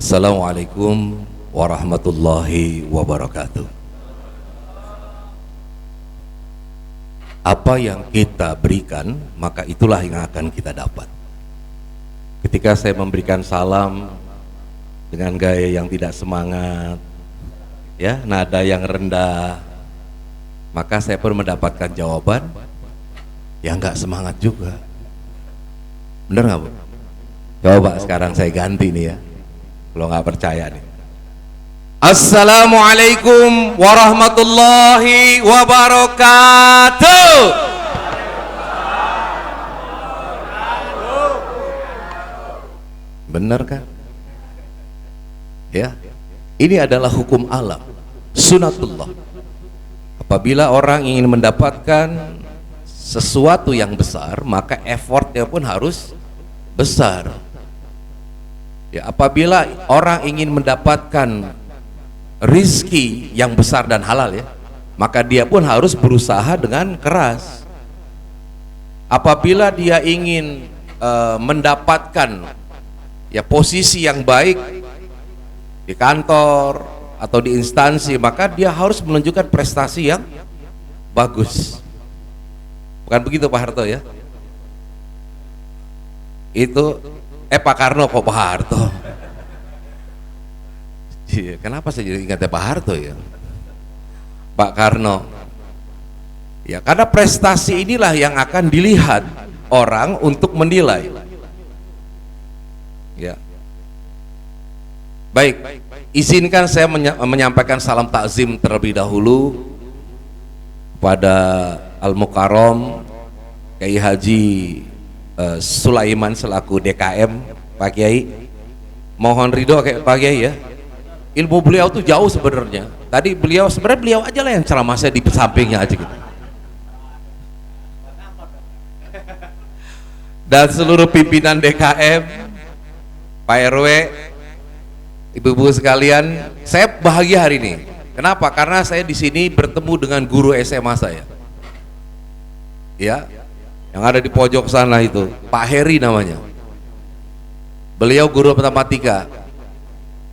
Assalamualaikum warahmatullahi wabarakatuh. Apa yang kita berikan, maka itulah yang akan kita dapat. Ketika saya memberikan salam dengan gaya yang tidak semangat, ya, nada yang rendah, maka saya pun mendapatkan jawaban yang nggak semangat juga. Bener nggak, Bu? Coba sekarang saya ganti nih ya, kalau nggak percaya nih. Assalamualaikum warahmatullahi wabarakatuh. Benar kan? Ya, ini adalah hukum alam, sunatullah. Apabila orang ingin mendapatkan sesuatu yang besar, maka effortnya pun harus besar. Ya, apabila orang ingin mendapatkan rizki yang besar dan halal, ya, maka dia pun harus berusaha dengan keras. Apabila dia ingin mendapatkan ya posisi yang baik di kantor atau di instansi, maka dia harus menunjukkan prestasi yang bagus. Bukan begitu Pak Harto ya? Itu Pak Karno kok Pak Harto? Kenapa saya jadi ingatnya Pak Harto ya? Pak Karno. Ya, karena prestasi inilah yang akan dilihat orang untuk menilai. Ya. Baik, izinkan saya menyampaikan salam takzim terlebih dahulu pada Al-Mukarram Kiai Haji Sulaiman selaku DKM Pak Kiai. Mohon ridho Pak Kiai ya. Ilmu beliau tuh jauh sebenarnya. Tadi sebenarnya beliau aja lah yang ceramah, saya di sampingnya aja gitu. Dan seluruh pimpinan DKM, Pak RW, ibu-ibu sekalian, saya bahagia hari ini. Kenapa? Karena saya di sini bertemu dengan guru SMA saya. Ya, yang ada di pojok sana itu, Pak Heri namanya. Beliau guru matematika.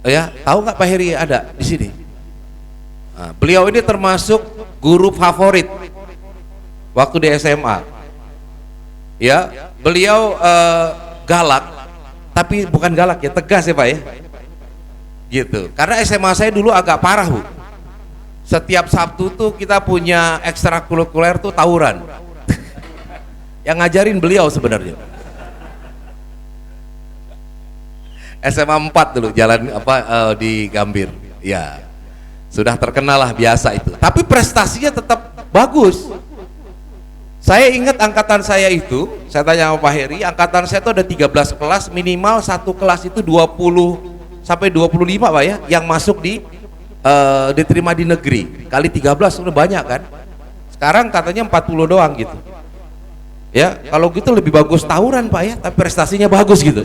Ya, tahu nggak Pak Heri ada di sini? Nah, beliau ini termasuk guru favorit waktu di SMA. Ya, beliau galak, tapi bukan galak ya, tegas ya Pak ya. Gitu. Karena SMA saya dulu agak parah Bu. Setiap Sabtu tuh kita punya ekstrakurikuler tuh tawuran. Yang ngajarin beliau sebenarnya. SMA 4 dulu jalan di Gambir. Ya. Sudah terkenal lah, biasa itu. Tapi prestasinya tetap bagus. Saya ingat angkatan saya itu, saya tanya sama Pak Heri, angkatan saya itu ada 13 kelas, minimal satu kelas itu 20 sampai 25 Pak ya, yang masuk diterima di negeri. Kali 13 udah banyak kan. Sekarang katanya 40 doang gitu. Ya, kalau gitu lebih bagus tawuran Pak ya, tapi prestasinya bagus gitu.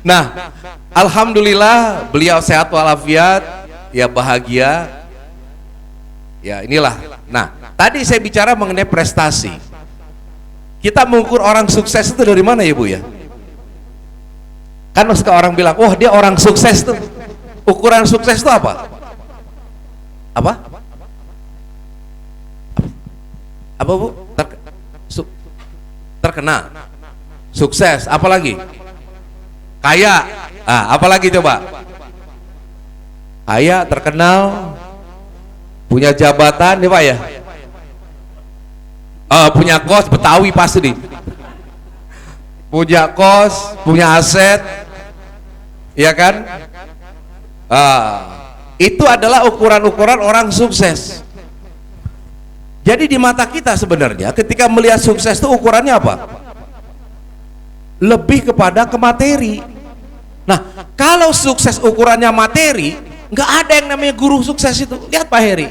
Nah, alhamdulillah beliau sehat walafiat, ya bahagia. Ya inilah. Nah, tadi saya bicara mengenai prestasi. Kita mengukur orang sukses itu dari mana ya Bu ya? Kan suka orang bilang, wah dia orang sukses tuh. Ukuran sukses itu apa? Apa? Apa Bu? Terkenal. Sukses, apalagi? Kaya. Apalagi coba? Kaya, terkenal, punya jabatan nih Pak ya? Punya kos, Betawi pasti nih. Punya kos, punya aset, ya kan? Itu adalah ukuran-ukuran orang sukses. Jadi di mata kita sebenarnya ketika melihat sukses itu ukurannya apa? Lebih kepada ke materi. Nah, kalau sukses ukurannya materi, nggak ada yang namanya guru sukses itu. Lihat Pak Heri,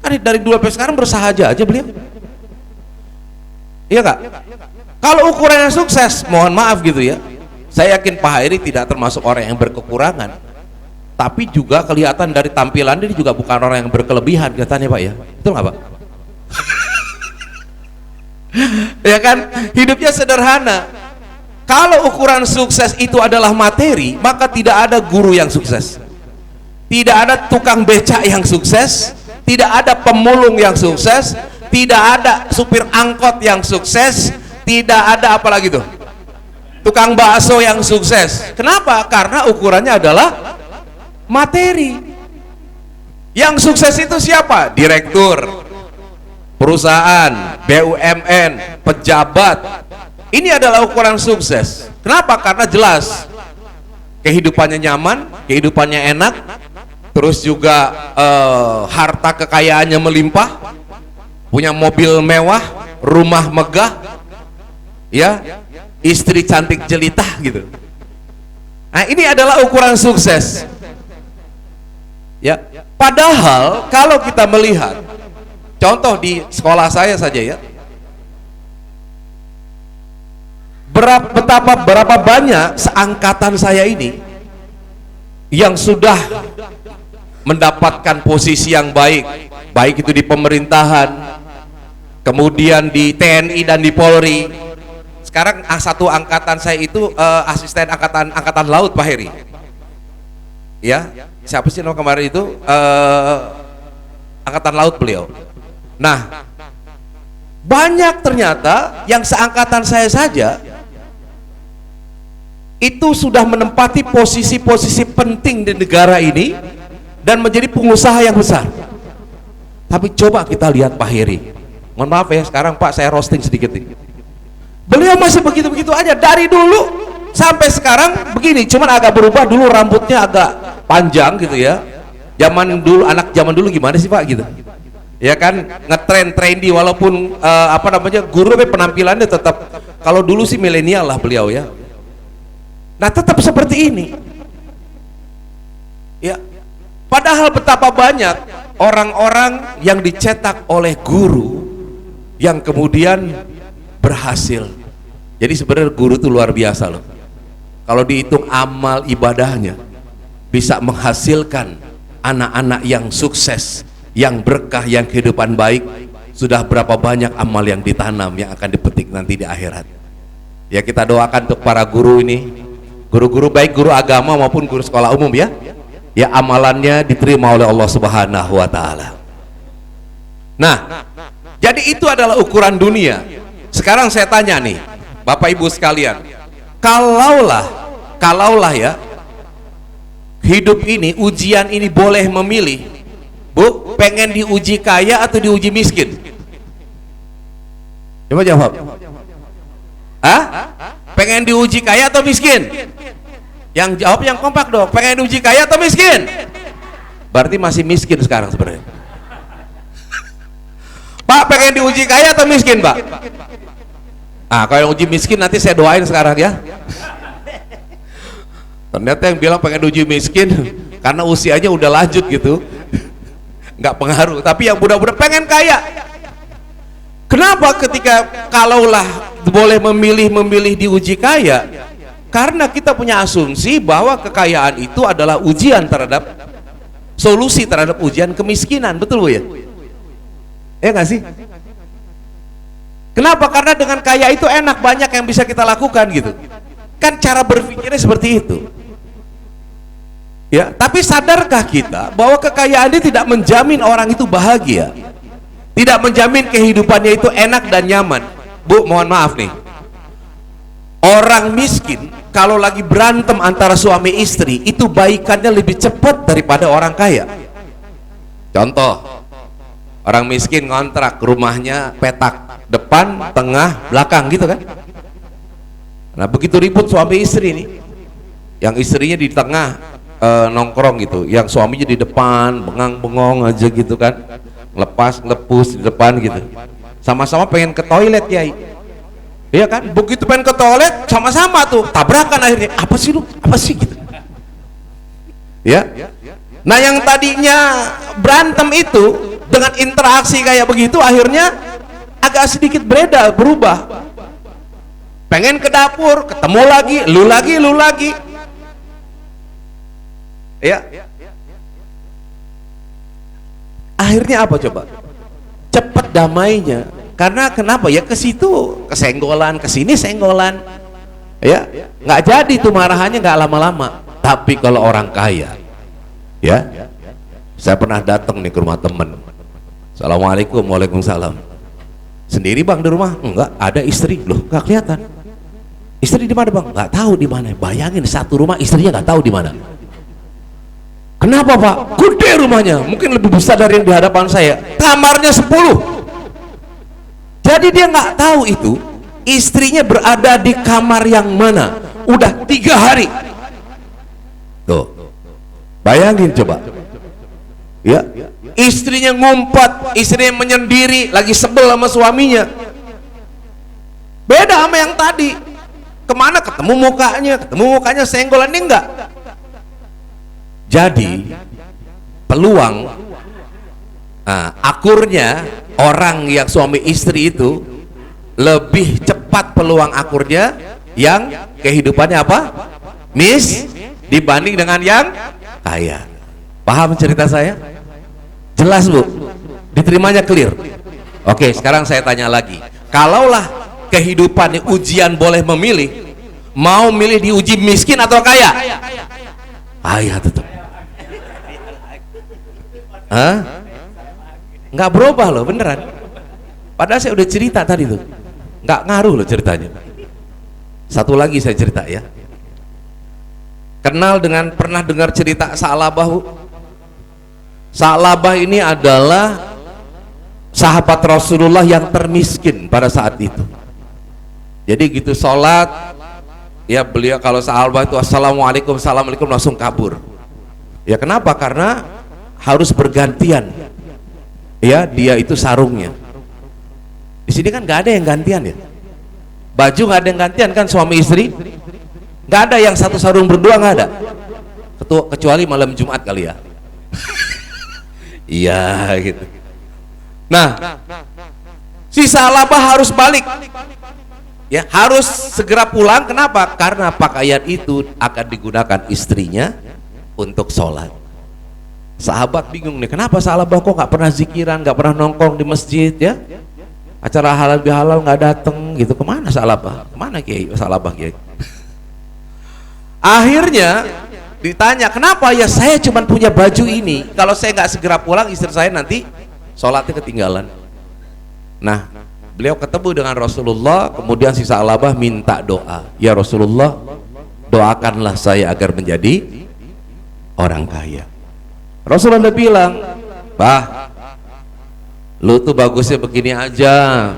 kan dari dulu sampai sekarang bersahaja aja beliau. Iya nggak? Kalau ukurannya sukses, mohon maaf gitu ya, saya yakin Pak Heri tidak termasuk orang yang berkekurangan, tapi juga kelihatan dari tampilan dia juga bukan orang yang berkelebihan kelihatannya Pak ya. Betul nggak Pak? Ya kan, hidupnya sederhana. Kalau ukuran sukses itu adalah materi, maka tidak ada guru yang sukses, tidak ada tukang becak yang sukses, tidak ada pemulung yang sukses, tidak ada supir angkot yang sukses, tidak ada apa lagi tuh, tukang bakso yang sukses. Kenapa? Karena ukurannya adalah materi. Yang sukses itu siapa? Direktur perusahaan, BUMN, pejabat. Ini adalah ukuran sukses. Kenapa? Karena jelas kehidupannya nyaman, kehidupannya enak, terus juga harta kekayaannya melimpah, punya mobil mewah, rumah megah, ya, istri cantik jelitah gitu. Nah, ini adalah ukuran sukses. Ya, padahal kalau kita melihat contoh di sekolah saya saja ya, berapa banyak seangkatan saya ini yang sudah mendapatkan posisi yang baik, baik itu di pemerintahan, kemudian di TNI dan di Polri. Sekarang satu angkatan saya itu asisten angkatan laut, Pak Heri. Ya, siapa sih nama kemarin itu? Angkatan laut beliau. Nah, banyak ternyata yang seangkatan saya saja itu sudah menempati posisi-posisi penting di negara ini dan menjadi pengusaha yang besar. Tapi coba kita lihat Pak Heri. Mohon maaf ya, sekarang Pak saya roasting sedikit nih. Beliau masih begitu-begitu aja dari dulu sampai sekarang begini, cuman agak berubah. Dulu rambutnya agak panjang gitu ya. Zaman dulu, anak zaman dulu gimana sih Pak gitu? Ya kan, ngetren trendy, walaupun guru tapi penampilannya tetap, kalau dulu sih milenial lah beliau ya. Nah, tetap seperti ini. Ya. Padahal betapa banyak orang-orang yang dicetak oleh guru yang kemudian berhasil. Jadi sebenarnya guru itu luar biasa loh. Kalau dihitung amal ibadahnya, bisa menghasilkan anak-anak yang sukses, yang berkah, yang kehidupan baik. Sudah berapa banyak amal yang ditanam yang akan dipetik nanti di akhirat. Ya, kita doakan untuk para guru ini, guru-guru baik guru agama maupun guru sekolah umum ya, ya amalannya diterima oleh Allah Subhanahu wa taala. Nah, jadi itu adalah ukuran dunia. Sekarang saya tanya nih, Bapak Ibu sekalian, kalaulah ya, hidup ini, ujian ini boleh memilih, Bu, pengen diuji kaya atau diuji miskin? Coba jawab. Hah? Pengen diuji kaya atau miskin? Yang jawab yang kompak dong. Pengen diuji kaya atau miskin? Berarti masih miskin sekarang sebenarnya. Pak, pengen diuji kaya atau miskin, Pak? Ah, kalau yang uji miskin nanti saya doain sekarang ya. Ternyata yang bilang pengen diuji miskin karena usianya udah lanjut gitu, nggak pengaruh. Tapi yang muda-muda pengen kaya. Kenapa? Ketika kalaulah boleh memilih diuji kaya, karena kita punya asumsi bahwa kekayaan itu adalah ujian terhadap, solusi terhadap ujian kemiskinan. Betul Bu ya? Ya nggak sih? Kenapa? Karena dengan kaya itu enak, banyak yang bisa kita lakukan gitu. Kan cara berpikirnya seperti itu. Ya, tapi sadarkah kita bahwa kekayaan ini tidak menjamin orang itu bahagia, tidak menjamin kehidupannya itu enak dan nyaman. Bu, mohon maaf nih, orang miskin kalau lagi berantem antara suami istri itu baikannya lebih cepat daripada orang kaya. Contoh, orang miskin ngontrak rumahnya petak, depan, tengah, belakang gitu kan. Nah, begitu ribut suami istri nih, yang istrinya di tengah nongkrong gitu, yang suaminya di depan bengang-bengong aja gitu kan, lepas-lepus di depan gitu, sama-sama pengen ke toilet ya, iya kan? Begitu pengen ke toilet sama-sama tuh tabrakan akhirnya, apa sih lu, apa sih gitu ya. Nah, yang tadinya berantem itu dengan interaksi kayak begitu akhirnya agak sedikit berubah, pengen ke dapur, ketemu lagi, lu lagi ya. Akhirnya apa coba? Cepat damainya. Karena kenapa ya, ke situ kesenggolan, ke sini senggolan Ya, nggak jadi tuh marahannya, nggak lama-lama. Tapi kalau orang kaya, ya, saya pernah datang nih ke rumah temen. Assalamualaikum, waalaikumsalam. Sendiri bang di rumah? Enggak, ada istri. Loh, nggak kelihatan. Istri di mana bang? Nggak tahu di mana. Bayangin satu rumah istrinya nggak tahu di mana. Kenapa pak? Gede rumahnya, mungkin lebih besar dari yang di hadapan saya. Kamarnya 10. Jadi dia nggak tahu itu istrinya berada di kamar yang mana. Udah 3 hari. Tuh, bayangin coba. Ya, istrinya ngumpat, istrinya menyendiri, lagi sebel sama suaminya. Beda sama yang tadi. Kemana ketemu mukanya senggolan, ini enggak. Jadi peluang akurnya orang yang suami istri itu lebih cepat peluang akurnya yang kehidupannya apa? Dibanding dengan yang kaya. Paham cerita saya? Jelas bu? Diterimanya clear? Oke, sekarang saya tanya lagi. Kalaulah kehidupan ujian boleh memilih, mau milih diuji miskin atau kaya? Kaya tetap. Nggak berubah loh, beneran. Padahal saya udah cerita tadi tuh, nggak ngaruh loh ceritanya. Satu lagi saya cerita ya. Pernah dengar cerita Sa'labah? Sa'labah ini adalah sahabat Rasulullah yang termiskin pada saat itu. Jadi gitu sholat, ya beliau kalau Sa'labah itu assalamualaikum, assalamualaikum langsung kabur. Ya kenapa? Karena harus bergantian. Ya, dia itu sarungnya. Di sini kan nggak ada yang gantian ya. Baju nggak ada yang gantian kan, suami istri. Nggak ada yang satu sarung berdua, nggak ada. Kecuali malam Jumat kali ya. Iya gitu. Nah, si Sa'labah harus balik. Ya, harus segera pulang. Kenapa? Karena pakaian itu akan digunakan istrinya untuk sholat. Sahabat bingung nih, kenapa Sa'labah kok nggak pernah zikiran, nggak pernah nongkrong di masjid ya? Acara halal bihalal nggak dateng gitu. Kemana Sa'labah? Kemana Kiai Sa'labah Kiai? Akhirnya ditanya, kenapa? Ya saya cuma punya baju ini. Kalau saya nggak segera pulang, istri saya nanti sholatnya ketinggalan. Nah, beliau ketemu dengan Rasulullah. Kemudian si Sa'labah minta doa. Ya Rasulullah, doakanlah saya agar menjadi orang kaya. Rasulullah bilang, bah, lu tuh bagusnya begini aja.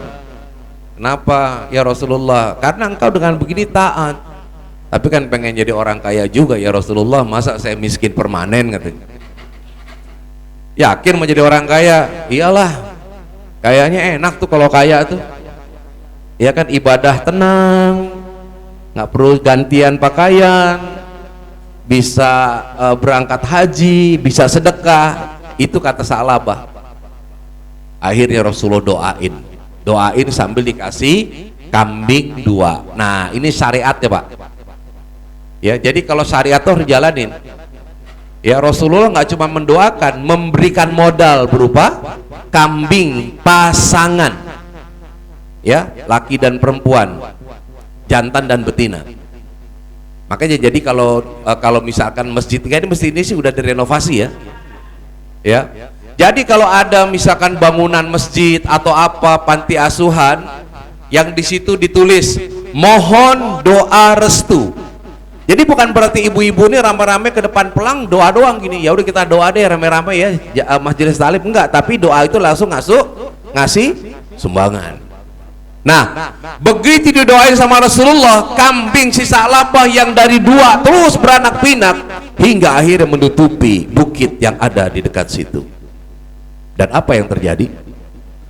Kenapa? Ya Rasulullah, karena engkau dengan begini taat. Tapi kan pengen jadi orang kaya juga ya Rasulullah, masa saya miskin permanen katanya. Yakin mau jadi orang kaya? Iyalah, kayaknya enak tuh kalau kaya tuh. Ya kan, ibadah tenang, nggak perlu gantian pakaian, bisa berangkat haji, bisa sedekah. Itu kata Sa'labah. Akhirnya Rasulullah doain sambil dikasih kambing 2. Nah ini syariatnya pak ya. Jadi kalau syariat tuh harus jalanin ya. Rasulullah nggak cuma mendoakan, memberikan modal berupa kambing pasangan ya, laki dan perempuan, jantan dan betina. Makanya jadi kalau misalkan masjid ini sih udah direnovasi ya. Jadi kalau ada misalkan bangunan masjid atau apa, panti asuhan yang di situ ditulis mohon doa restu. Jadi bukan berarti ibu-ibu ini rame-rame ke depan pelang doa doang gini. Ya udah kita doa deh rame-rame ya, majelis taklim, enggak, tapi doa itu langsung ngasih sumbangan. Nah, begitu didoain sama Rasulullah, kambing si Sa'labah yang dari 2 terus beranak pinak hingga akhirnya menutupi bukit yang ada di dekat situ. Dan apa yang terjadi?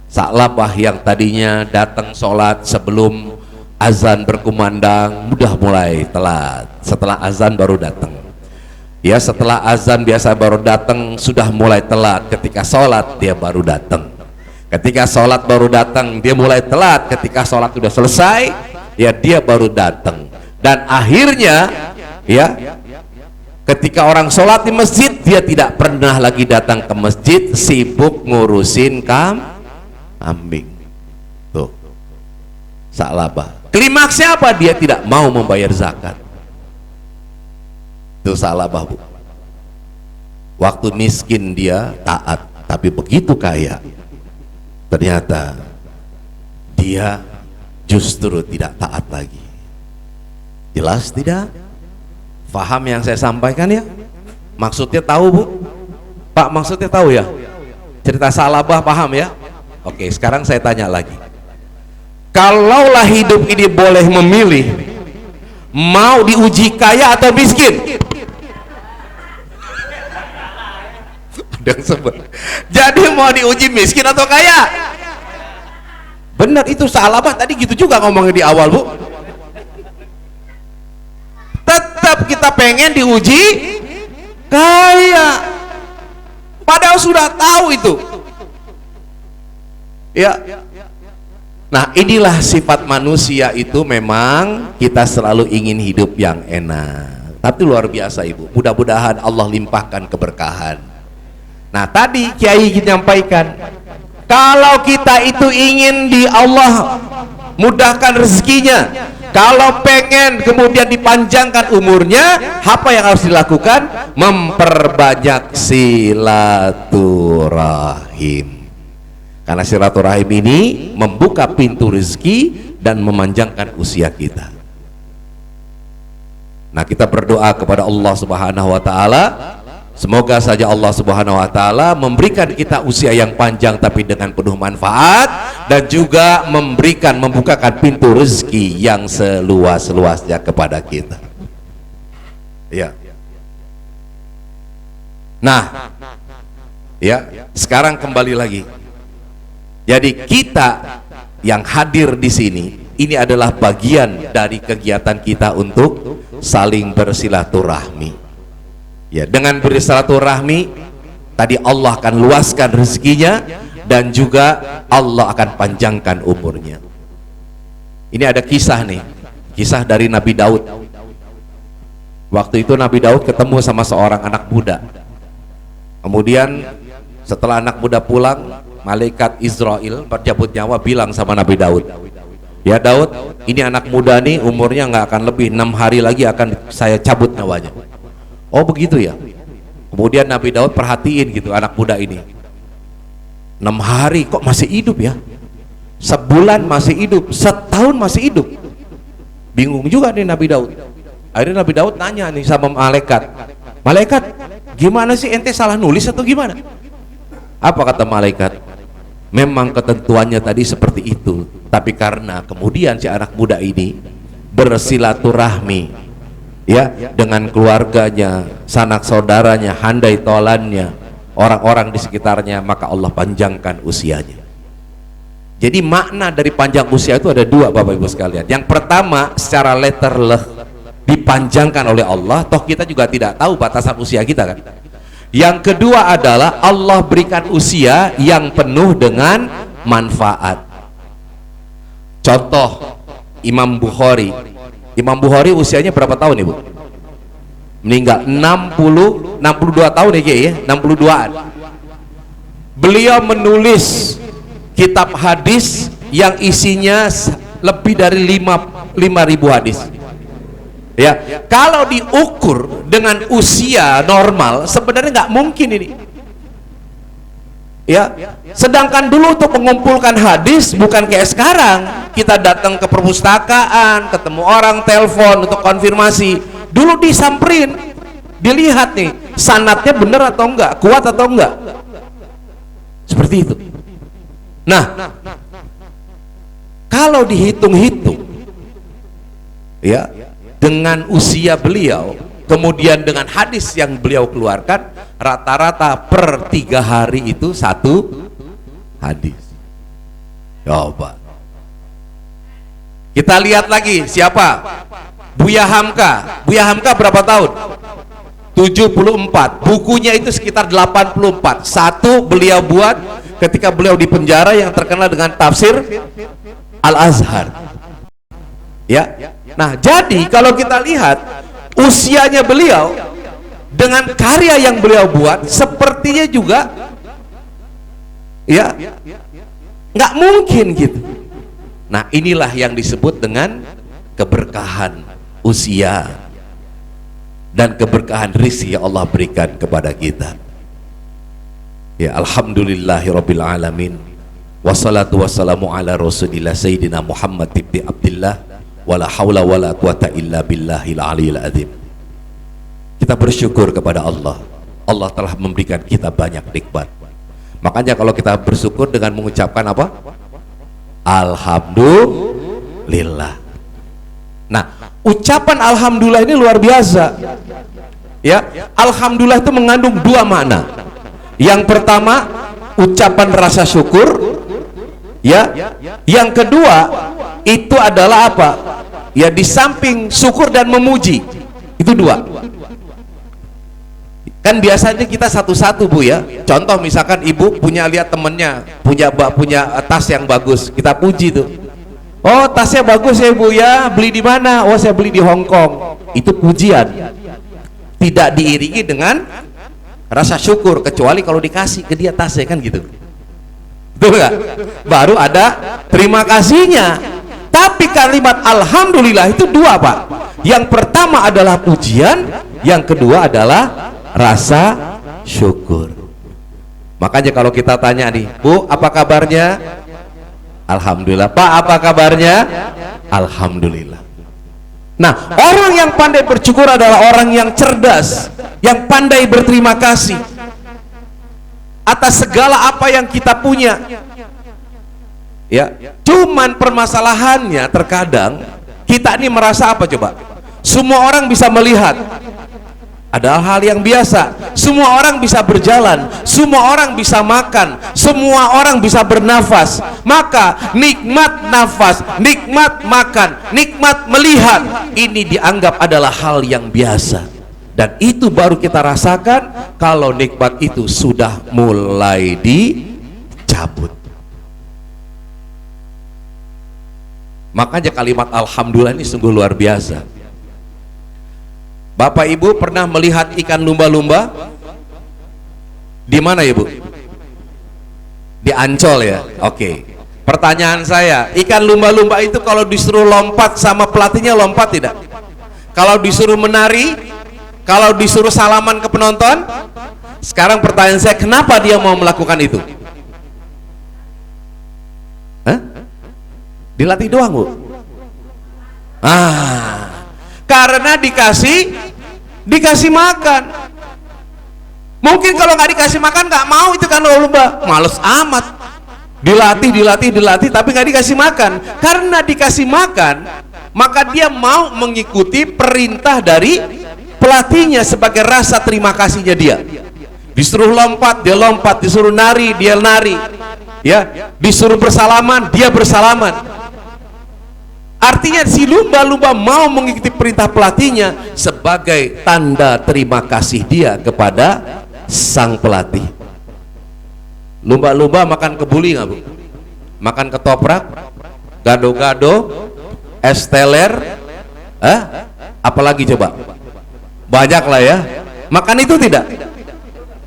Sa'labah yang tadinya datang sholat sebelum azan berkumandang udah mulai telat. Setelah azan baru datang. Ya, setelah azan biasa baru datang, sudah mulai telat. Ketika sholat dia baru datang. Ketika sholat baru datang, dia mulai telat. Ketika sholat sudah selesai, ya dia baru datang. Dan akhirnya, ya, ketika orang sholat di masjid, dia tidak pernah lagi datang ke masjid, sibuk ngurusin kambing. Tuh, Sa'labah. Klimaksnya apa? Dia tidak mau membayar zakat. Itu salah, Bu. Waktu miskin dia taat, tapi begitu kaya ternyata dia justru tidak taat lagi. Jelas tidak? Faham yang saya sampaikan ya? Maksudnya tahu, Bu? Pak, maksudnya tahu ya? Cerita Salabah paham ya? Oke, sekarang saya tanya lagi. Kalaulah hidup ini boleh memilih, mau diuji kaya atau miskin? Ada yang sebut. Jadi mau diuji miskin atau kaya? Benar, itu Salabah tadi gitu juga ngomongnya di awal, Bu. Tetap kita pengen diuji kaya, padahal sudah tahu itu ya. Nah, inilah sifat manusia itu, memang kita selalu ingin hidup yang enak. Tapi luar biasa, Ibu, mudah-mudahan Allah limpahkan keberkahan. Nah, tadi Kiai menyampaikan, kalau kita itu ingin di Allah mudahkan rezekinya, kalau pengen kemudian dipanjangkan umurnya, apa yang harus dilakukan? Memperbanyak silaturahim. Karena silaturahim ini membuka pintu rezeki dan memanjangkan usia kita. Nah, kita berdoa kepada Allah Subhanahu wa taala, semoga saja Allah Subhanahu wa taala memberikan kita usia yang panjang tapi dengan penuh manfaat, dan juga membukakan pintu rezeki yang seluas-luasnya kepada kita. Ya. Nah, ya, sekarang kembali lagi. Jadi kita yang hadir di sini, ini adalah bagian dari kegiatan kita untuk saling bersilaturahmi. Ya, dengan bersilaturahmi tadi Allah akan luaskan rezekinya, dan juga Allah akan panjangkan umurnya. Ini ada kisah nih, kisah dari Nabi Daud. Waktu itu Nabi Daud ketemu sama seorang anak muda. Kemudian setelah anak muda pulang, malaikat Israel bercabut nyawa bilang sama Nabi Daud, ya Daud, ini anak muda nih umurnya nggak akan lebih 6 hari lagi akan saya cabut nyawanya. Oh begitu ya. Kemudian Nabi Daud perhatiin gitu anak muda ini, 6 hari kok masih hidup ya, sebulan masih hidup, setahun masih hidup. Bingung juga nih Nabi Daud. Akhirnya Nabi Daud nanya nih sama malaikat, malaikat gimana sih, ente salah nulis atau gimana? Apa kata malaikat? Memang ketentuannya tadi seperti itu, tapi karena kemudian si anak muda ini bersilaturahmi ya dengan keluarganya, sanak saudaranya, handai tolannya, orang-orang di sekitarnya, maka Allah panjangkan usianya. Jadi makna dari panjang usia itu ada dua, Bapak Ibu sekalian. Yang pertama, secara letterleh dipanjangkan oleh Allah, toh kita juga tidak tahu batasan usia kita kan. Yang kedua adalah Allah berikan usia yang penuh dengan manfaat. Contoh Imam Bukhari. Imam Bukhari usianya berapa tahun Ibu? Meninggal 62 tahun ya, 62-an. Beliau menulis kitab hadis yang isinya lebih dari 5.000 hadis. Ya, kalau diukur dengan usia normal sebenarnya nggak mungkin ini. Ya, sedangkan dulu untuk mengumpulkan hadis bukan kayak sekarang, kita datang ke perpustakaan, ketemu orang, telepon untuk konfirmasi. Dulu disamperin, dilihat nih sanadnya benar atau enggak, kuat atau enggak, seperti itu. Nah, kalau dihitung-hitung, ya, dengan usia beliau, kemudian dengan hadis yang beliau keluarkan, rata-rata per 3 hari itu 1 hadis. Coba kita lihat lagi siapa? Buya Hamka. Buya Hamka berapa tahun? 74. Bukunya itu sekitar 84. Satu beliau buat ketika beliau di penjara yang terkenal dengan tafsir Al-Azhar. Ya. Nah, jadi kalau kita lihat usianya beliau dengan karya yang beliau buat, sepertinya juga ya nggak mungkin gitu. Nah, inilah yang disebut dengan keberkahan usia dan keberkahan rizki yang Allah berikan kepada kita. Ya, alhamdulillahirabbil alamin. Wassalatu wassalamu ala Rasulillah Sayyidina Muhammad ibn Abdillah, wala haula wala quwata illa billahil aliyil azim. Kita bersyukur kepada Allah. Allah telah memberikan kita banyak nikmat. Makanya kalau kita bersyukur dengan mengucapkan apa? Alhamdulillah. Nah, ucapan alhamdulillah ini luar biasa. Ya, alhamdulillah itu mengandung dua makna. Yang pertama, ucapan rasa syukur. Ya, yang kedua itu adalah apa? Ya, di samping syukur dan memuji, itu dua. Kan biasanya kita satu-satu, Bu, ya. Contoh misalkan ibu punya, lihat temennya punya tas yang bagus, kita puji tuh. Oh, tasnya bagus ya, Bu, ya. Beli di mana? Oh, saya beli di Hong Kong. Itu pujian. Tidak diiringi dengan rasa syukur, kecuali kalau dikasih ke dia tasnya, kan gitu. Betul nggak? Baru ada terima kasihnya. Tapi kalimat alhamdulillah itu dua, Pak. Yang pertama adalah pujian, yang kedua adalah rasa syukur. Makanya kalau kita tanya nih, Bu, apa kabarnya? Alhamdulillah. Pak, apa kabarnya? Alhamdulillah. Nah, orang yang pandai bersyukur adalah orang yang cerdas, yang pandai berterima kasih atas segala apa yang kita punya. Ya, cuman permasalahannya terkadang kita ini merasa apa coba? Semua orang bisa melihat, ada hal yang biasa. Semua orang bisa berjalan, semua orang bisa makan, semua orang bisa bernafas. Maka nikmat nafas, nikmat makan, nikmat melihat, ini dianggap adalah hal yang biasa. Dan itu baru kita rasakan kalau nikmat itu sudah mulai dicabut. Makanya kalimat alhamdulillah ini sungguh luar biasa. Bapak Ibu pernah melihat ikan lumba-lumba? Di mana, Ibu? Di Ancol, ya? Oke. Pertanyaan saya, ikan lumba-lumba itu kalau disuruh lompat sama pelatihnya lompat tidak? Kalau disuruh menari, kalau disuruh salaman ke penonton? Sekarang pertanyaan saya, kenapa dia mau melakukan itu? Hah? Dilatih doang, Bu? Karena dikasih makan. Mungkin kalau nggak dikasih makan nggak mau itu kan lumba, males amat. Dilatih, tapi nggak dikasih makan. Karena dikasih makan, maka dia mau mengikuti perintah dari pelatihnya sebagai rasa terima kasihnya dia. Disuruh lompat, dia lompat. Disuruh nari, dia nari. Ya, disuruh bersalaman, dia bersalaman. Artinya si lumba-lumba mau mengikuti perintah pelatihnya sebagai tanda terima kasih dia kepada sang pelatih. Lumba-lumba makan kebuli nggak, Bu? Makan ketoprak, gado-gado, es teler, apalagi coba? Banyak lah ya. Makan itu tidak?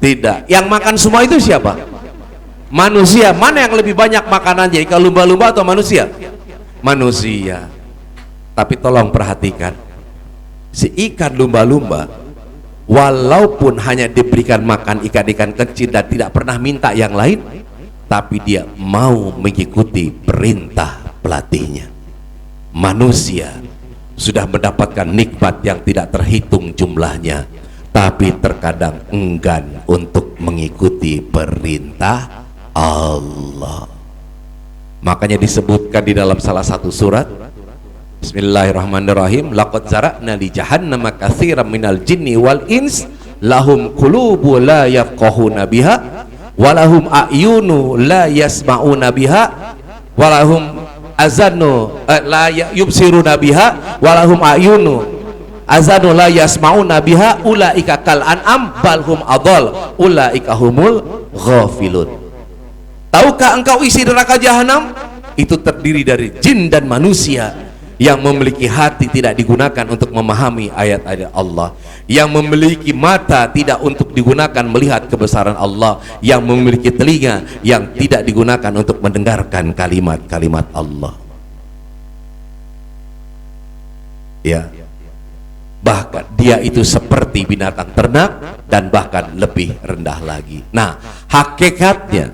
Tidak. Yang makan semua itu siapa? Manusia. Mana yang lebih banyak makanannya, ikan lumba-lumba atau manusia? Manusia. Tapi tolong perhatikan, si ikan lumba-lumba walaupun hanya diberikan makan ikan-ikan kecil dan tidak pernah minta yang lain, tapi dia mau mengikuti perintah pelatihnya. Manusia sudah mendapatkan nikmat yang tidak terhitung jumlahnya, tapi terkadang enggan untuk mengikuti perintah Allah. Makanya disebutkan di dalam salah satu surat, Bismillahirrahmanirrahim, laqad zara'na li jahannama katsiran minal jinni wal ins lahum qulubu la yafqahuna biha wa lahum a'yunu la yasma'una biha wa lahum azanu la yubsiruna biha wa lahum a'yunu azanu la yasma'una biha ulaika kal an'am bal hum adall ulaika humul ghafilun. Tahukah engkau isi neraka jahanam? Itu terdiri dari jin dan manusia yang memiliki hati tidak digunakan untuk memahami ayat-ayat Allah, yang memiliki mata tidak untuk digunakan melihat kebesaran Allah, yang memiliki telinga yang tidak digunakan untuk mendengarkan kalimat-kalimat Allah. Ya, bahkan dia itu seperti binatang ternak dan bahkan lebih rendah lagi. Nah, hakikatnya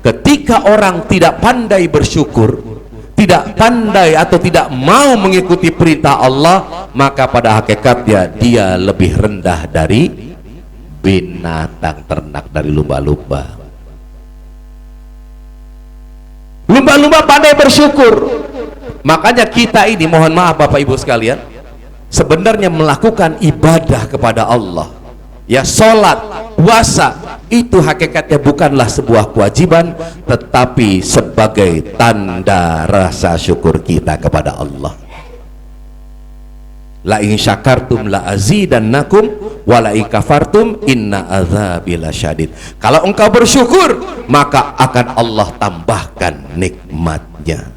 ketika orang tidak pandai bersyukur, tidak pandai atau tidak mau mengikuti perintah Allah, maka pada hakikatnya dia lebih rendah dari binatang ternak, dari lumba-lumba. Lumba-lumba pandai bersyukur. Makanya kita ini, mohon maaf Bapak Ibu sekalian, sebenarnya melakukan ibadah kepada Allah, ya, sholat, puasa, itu hakikatnya bukanlah sebuah kewajiban, tetapi sebagai tanda rasa syukur kita kepada Allah. La in syakartum la azidannakum wa la in kafartum inna adzabi lasyadid. Kalau engkau bersyukur, maka akan Allah tambahkan nikmatnya.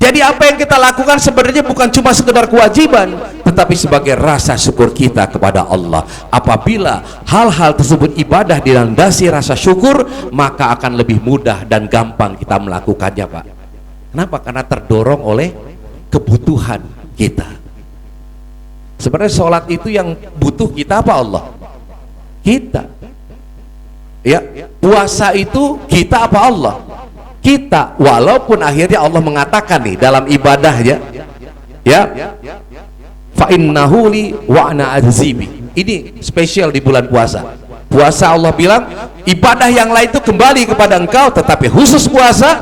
Jadi apa yang kita lakukan sebenarnya bukan cuma sekedar kewajiban, tetapi sebagai rasa syukur kita kepada Allah. Apabila hal-hal tersebut ibadah dilandasi rasa syukur, maka akan lebih mudah dan gampang kita melakukannya, Pak. Kenapa? Karena terdorong oleh kebutuhan kita. Sebenarnya sholat itu yang butuh kita apa Allah? Kita. Ya, puasa itu kita apa Allah? Kita. Walaupun akhirnya Allah mengatakan nih dalam ibadahnya, ya, fa innahu li wa ana ajzibi. Ini spesial di bulan puasa. Puasa Allah bilang ibadah yang lain itu kembali kepada engkau, tetapi khusus puasa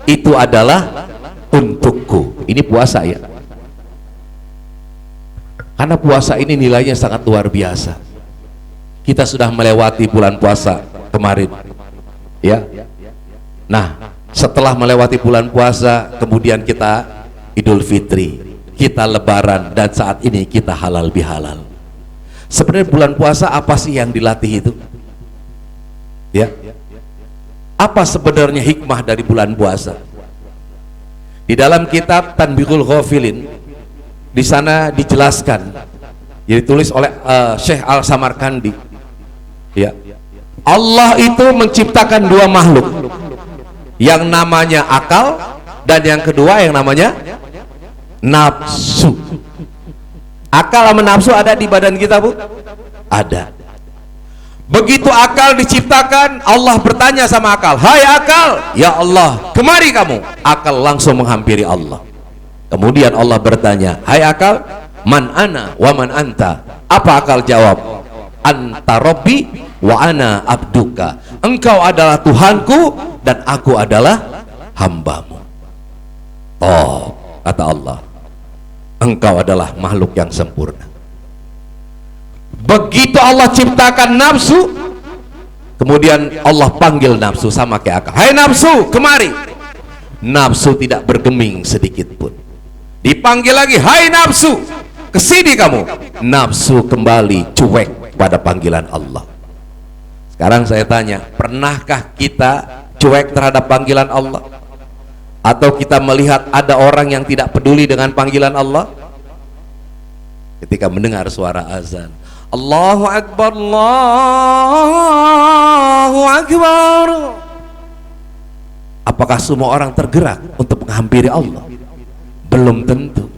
itu adalah untukku. Ini puasa, ya. Karena puasa ini nilainya sangat luar biasa. Kita sudah melewati bulan puasa kemarin, ya. Nah, setelah melewati bulan puasa, kemudian kita Idul Fitri, kita Lebaran, dan saat ini kita halal bihalal. Sebenarnya bulan puasa apa sih yang dilatih itu? Ya, apa sebenarnya hikmah dari bulan puasa? Di dalam kitab Tanbihul Ghafilin, di sana dijelaskan, ditulis oleh Syekh Al-Samarkandi, ya, Allah itu menciptakan dua makhluk, yang namanya akal dan yang kedua yang namanya nafsu. Akal sama nafsu ada di badan kita, Bu? Ada. Begitu akal diciptakan, Allah bertanya sama akal, "Hai akal, ya Allah, kemari kamu." Akal langsung menghampiri Allah. Kemudian Allah bertanya, "Hai akal, man ana wa man anta?" Apa akal jawab? "Anta rabbi wa ana abduka." Engkau adalah Tuhanku dan aku adalah hambamu. Oh, kata Allah, engkau adalah makhluk yang sempurna. Begitu Allah ciptakan nafsu, kemudian Allah panggil nafsu sama kayak akal, "Hai nafsu, kemari." Nafsu tidak bergeming sedikit pun. Dipanggil lagi, "Hai nafsu, kesini kamu." Nafsu kembali cuek pada panggilan Allah. Sekarang saya tanya, pernahkah kita cuek terhadap panggilan Allah? Atau kita melihat ada orang yang tidak peduli dengan panggilan Allah? Ketika mendengar suara azan, Allahu Akbar, Allahu Akbar, apakah semua orang tergerak untuk menghampiri Allah? Belum tentu.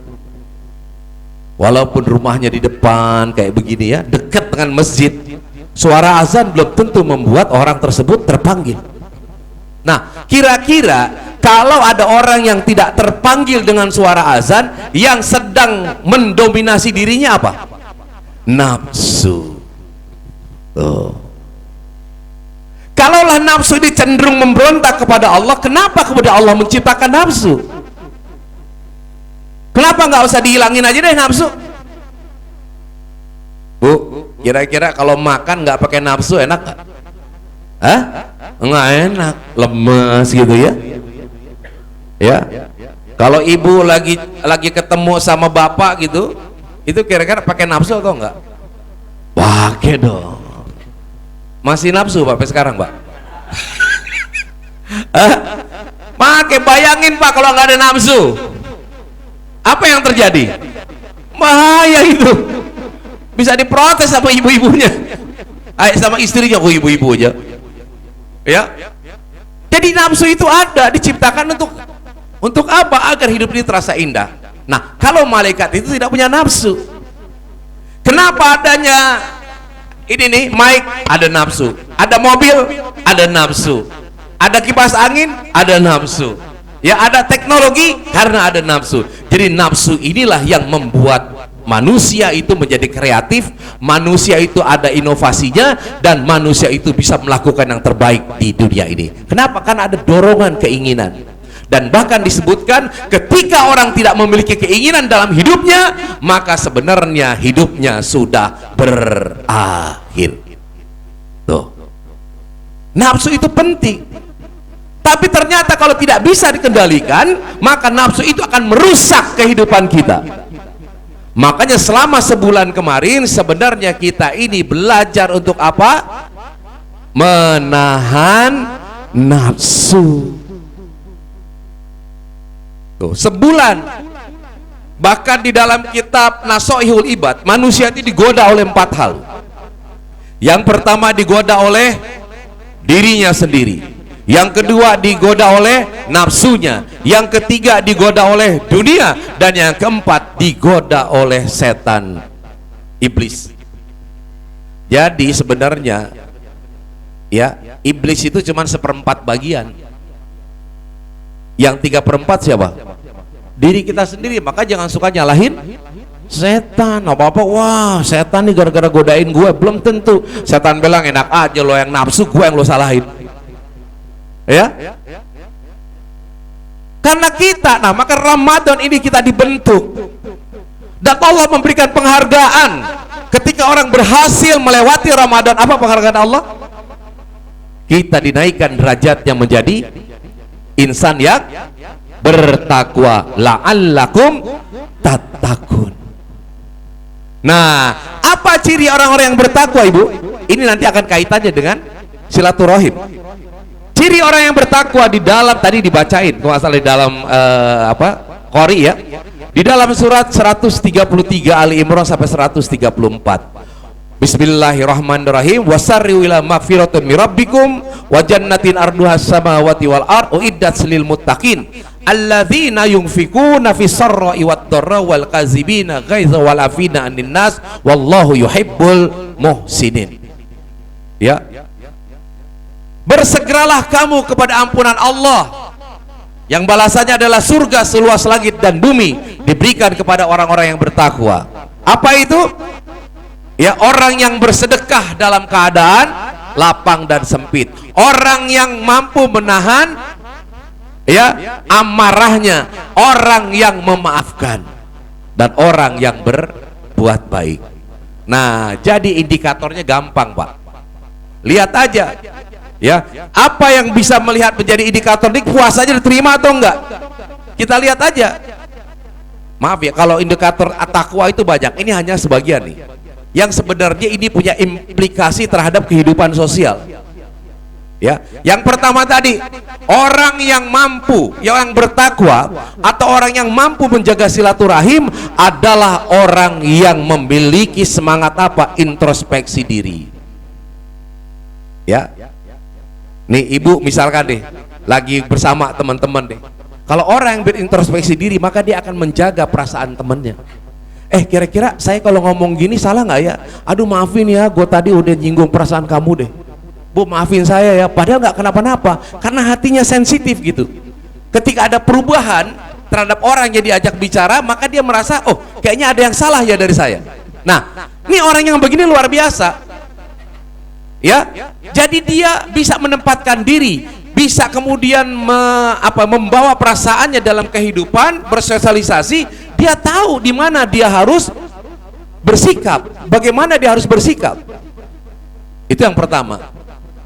Walaupun rumahnya di depan kayak begini, ya, dekat dengan masjid, suara azan belum tentu membuat orang tersebut terpanggil. Nah, kira-kira kalau ada orang yang tidak terpanggil dengan suara azan, yang sedang mendominasi dirinya apa? Nafsu. Tuh. Kalaulah nafsu ini cenderung memberontak kepada Allah, kenapa kepada Allah menciptakan nafsu? Kenapa nggak usah dihilangin aja deh nafsu? Bu, kira-kira kalau makan nggak pakai nafsu enak nggak? Hah? Nggak enak, lemes gitu, ya. Ya. Kalau ibu lagi ketemu sama bapak gitu, itu kira-kira pakai nafsu atau enggak? Pakai dong. Masih nafsu Pak sampai sekarang, Pak? Pakai, bayangin Pak kalau nggak ada nafsu. Apa yang terjadi? Bahaya itu. Bisa diprotes sama ibu-ibunya. Sama istrinya, kok ibu-ibu aja. Ya. Jadi nafsu itu ada, diciptakan untuk apa? Agar hidup ini terasa indah. Nah, kalau malaikat itu tidak punya nafsu. Kenapa adanya ini nih mic, ada nafsu, ada mobil, ada nafsu, ada kipas angin, ada nafsu, ya ada teknologi karena ada nafsu. Jadi nafsu inilah yang membuat manusia itu menjadi kreatif, manusia itu ada inovasinya, dan manusia itu bisa melakukan yang terbaik di dunia ini. Kenapa? Karena ada dorongan keinginan. Dan bahkan disebutkan ketika orang tidak memiliki keinginan dalam hidupnya, maka sebenarnya hidupnya sudah berakhir. Tuh. Nafsu itu penting. Tapi ternyata kalau tidak bisa dikendalikan, maka nafsu itu akan merusak kehidupan kita. Makanya selama sebulan kemarin sebenarnya kita ini belajar untuk apa? Menahan nafsu. Tuh, sebulan. Bahkan di dalam kitab Nasoihul Ibad, manusia itu digoda oleh 4 hal. Yang pertama digoda oleh dirinya sendiri, yang kedua digoda oleh nafsunya, yang ketiga digoda oleh dunia, dan yang keempat digoda oleh setan, iblis. Jadi sebenarnya ya, iblis itu cuma 1/4 bagian. Yang 3/4 siapa? Diri kita sendiri. Maka jangan suka nyalahin setan. Apa-apa, wah setan nih gara-gara godain gue. Belum tentu. Setan bilang enak aja lo yang nafsu, gue yang lo salahin. Ya? Karena kita, nah maka Ramadan ini kita dibentuk. Dan Allah memberikan penghargaan ketika orang berhasil melewati Ramadan. Apa penghargaan Allah? Kita dinaikkan derajatnya menjadi insan yang bertakwa, la'allakum tattaqun. Nah, apa ciri orang-orang yang bertakwa, Ibu? Ini nanti akan kaitannya dengan silaturahim. Ciri orang yang bertakwa di dalam, tadi dibacain kalau asal di dalam Qori ya, di dalam surat 133 Ali Imran sampai 134. Bismillahirrahmanirrahim. Wasarri'u ila magfiratin min rabbikum wa jannatin arduhas samawati wal ard uiddat lil muttaqin alladzina yunfikuna fis sarra'i wad dharra wal kazibina ghaiza wal afina 'anil nas wallahu yuhibbul muhsinin. Ya. Bersegeralah kamu kepada ampunan Allah yang balasannya adalah surga seluas langit dan bumi, diberikan kepada orang-orang yang bertakwa. Apa itu? Ya, orang yang bersedekah dalam keadaan lapang dan sempit, orang yang mampu menahan ya amarahnya, orang yang memaafkan, dan orang yang berbuat baik. Nah, jadi indikatornya gampang, Pak. Lihat aja ya, apa yang bisa melihat menjadi indikator ini puasanya diterima atau enggak? Kita lihat aja. Maaf ya, kalau indikator takwa itu banyak, ini hanya sebagian nih. Yang sebenarnya ini punya implikasi terhadap kehidupan sosial. Ya, yang pertama tadi, orang yang mampu, yang bertakwa atau orang yang mampu menjaga silaturahim adalah orang yang memiliki semangat apa? Introspeksi diri. Ya. Nih Ibu misalkan deh, lagi bersama teman-teman deh. Kalau orang yang berintrospeksi diri, maka dia akan menjaga perasaan temannya. Kira-kira saya kalau ngomong gini salah nggak ya? Aduh maafin ya, gue tadi udah nyinggung perasaan kamu deh. Bu maafin saya ya, padahal nggak kenapa-napa, karena hatinya sensitif gitu. Ketika ada perubahan terhadap orang yang diajak bicara, maka dia merasa, oh kayaknya ada yang salah ya dari saya. Nah, ini orang yang begini luar biasa. Ya, jadi dia bisa menempatkan diri, bisa kemudian membawa perasaannya dalam kehidupan, bersosialisasi. Dia tahu di mana dia harus bersikap, bagaimana dia harus bersikap. Itu yang pertama.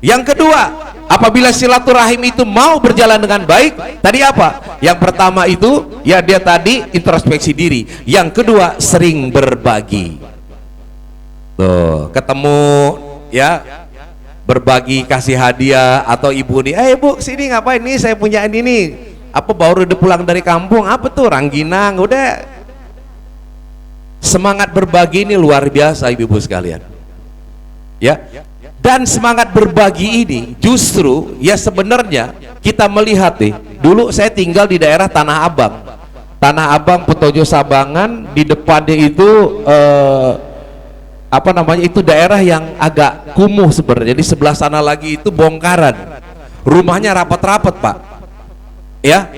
Yang kedua, apabila silaturahim itu mau berjalan dengan baik, tadi apa? Yang pertama itu ya dia tadi introspeksi diri. Yang kedua, sering berbagi. Tuh, ketemu ya, berbagi, kasih hadiah, atau ibu nih, Bu sini ngapain nih, saya punya ini nih, apa baru udah pulang dari kampung, apa tuh rangginang, udah. Semangat berbagi ini luar biasa ibu-ibu sekalian ya. Dan semangat berbagi ini justru ya sebenarnya kita melihat nih, dulu saya tinggal di daerah Tanah Abang, Tanah Abang, Petojo, Sabangan, di depannya itu apa namanya, itu daerah yang agak kumuh sebenarnya. Di sebelah sana lagi itu bongkaran, rumahnya rapat-rapat Pak, ya.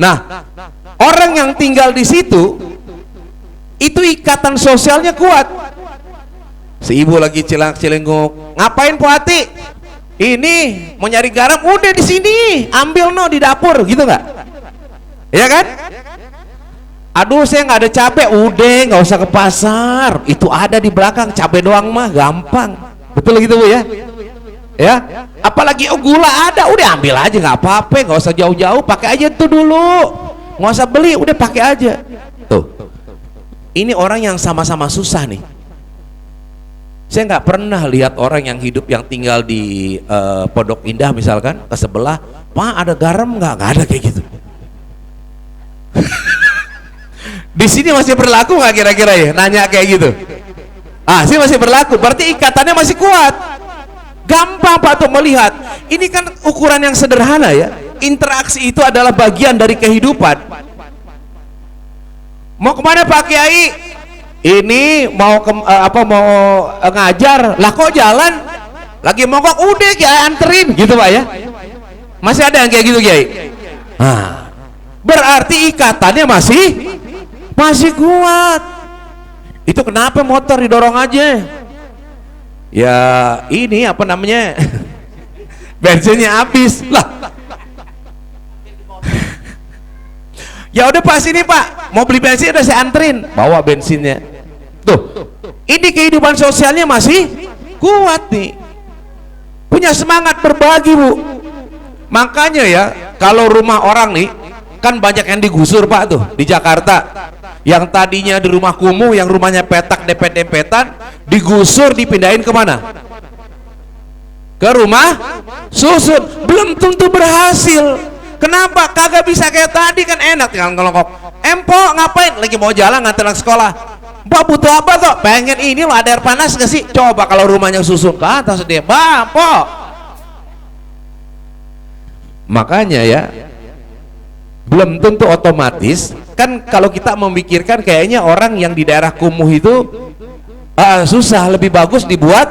Nah, orang yang tinggal di situ itu ikatan sosialnya kuat. Si ibu lagi cilenguk, ngapain Po Ati? Ini mau nyari garam, udah di sini, ambil no di dapur, gitu nggak? Ya kan? Aduh saya nggak ada cabai, udah nggak usah ke pasar, itu ada di belakang, cabai doang mah gampang, betul gitu Bu ya? Ya, apalagi gula ada, udah ambil aja nggak apa-apa, nggak usah jauh-jauh, pakai aja tuh dulu, nggak usah beli, udah pakai aja. Tuh, ini orang yang sama-sama susah nih. Saya nggak pernah lihat orang yang hidup, yang tinggal di Pondok Indah misalkan, ke sebelah, Pak ada garam nggak ada kayak gitu. Di sini masih berlaku nggak kira-kira ya? Nanya kayak gitu. Ah, sih masih berlaku. Berarti ikatannya masih kuat. Gampang Pak untuk melihat. Ini kan ukuran yang sederhana ya. Interaksi itu adalah bagian dari kehidupan. Mau kemana Pak Kiai? Ini mau mau ngajar. Lah kok jalan? Lagi mogok, udah Kiai anterin, gitu Pak ya. Masih ada yang kayak gitu Kiai? Nah, berarti ikatannya masih kuat. Itu kenapa motor didorong aja? Ya ini apa namanya? Bensinnya habis lah. Ya udah Pak, sini Pak, mau beli bensin udah saya anterin, bawa bensinnya. Tuh, ini kehidupan sosialnya masih kuat nih. Punya semangat berbagi Bu. Makanya ya, kalau rumah orang nih kan banyak yang digusur Pak tuh di Jakarta. Yang tadinya di rumah kumuh, yang rumahnya petak dempet-dempetan, digusur, dipindahin kemana? Ke rumah susun. Belum tentu berhasil. Kenapa? Kagak bisa kayak tadi, kan enak tinggal ngelongkok. Empok ngapain? Lagi mau jalan nganter anak sekolah. Mbak butuh apa toh? Pengen ini loh, ada air panas gak sih? Coba kalau rumahnya susun ke atas dia, Bapak. Makanya ya, belum tentu otomatis. Kan kalau kita memikirkan kayaknya orang yang di daerah kumuh itu susah, lebih bagus dibuat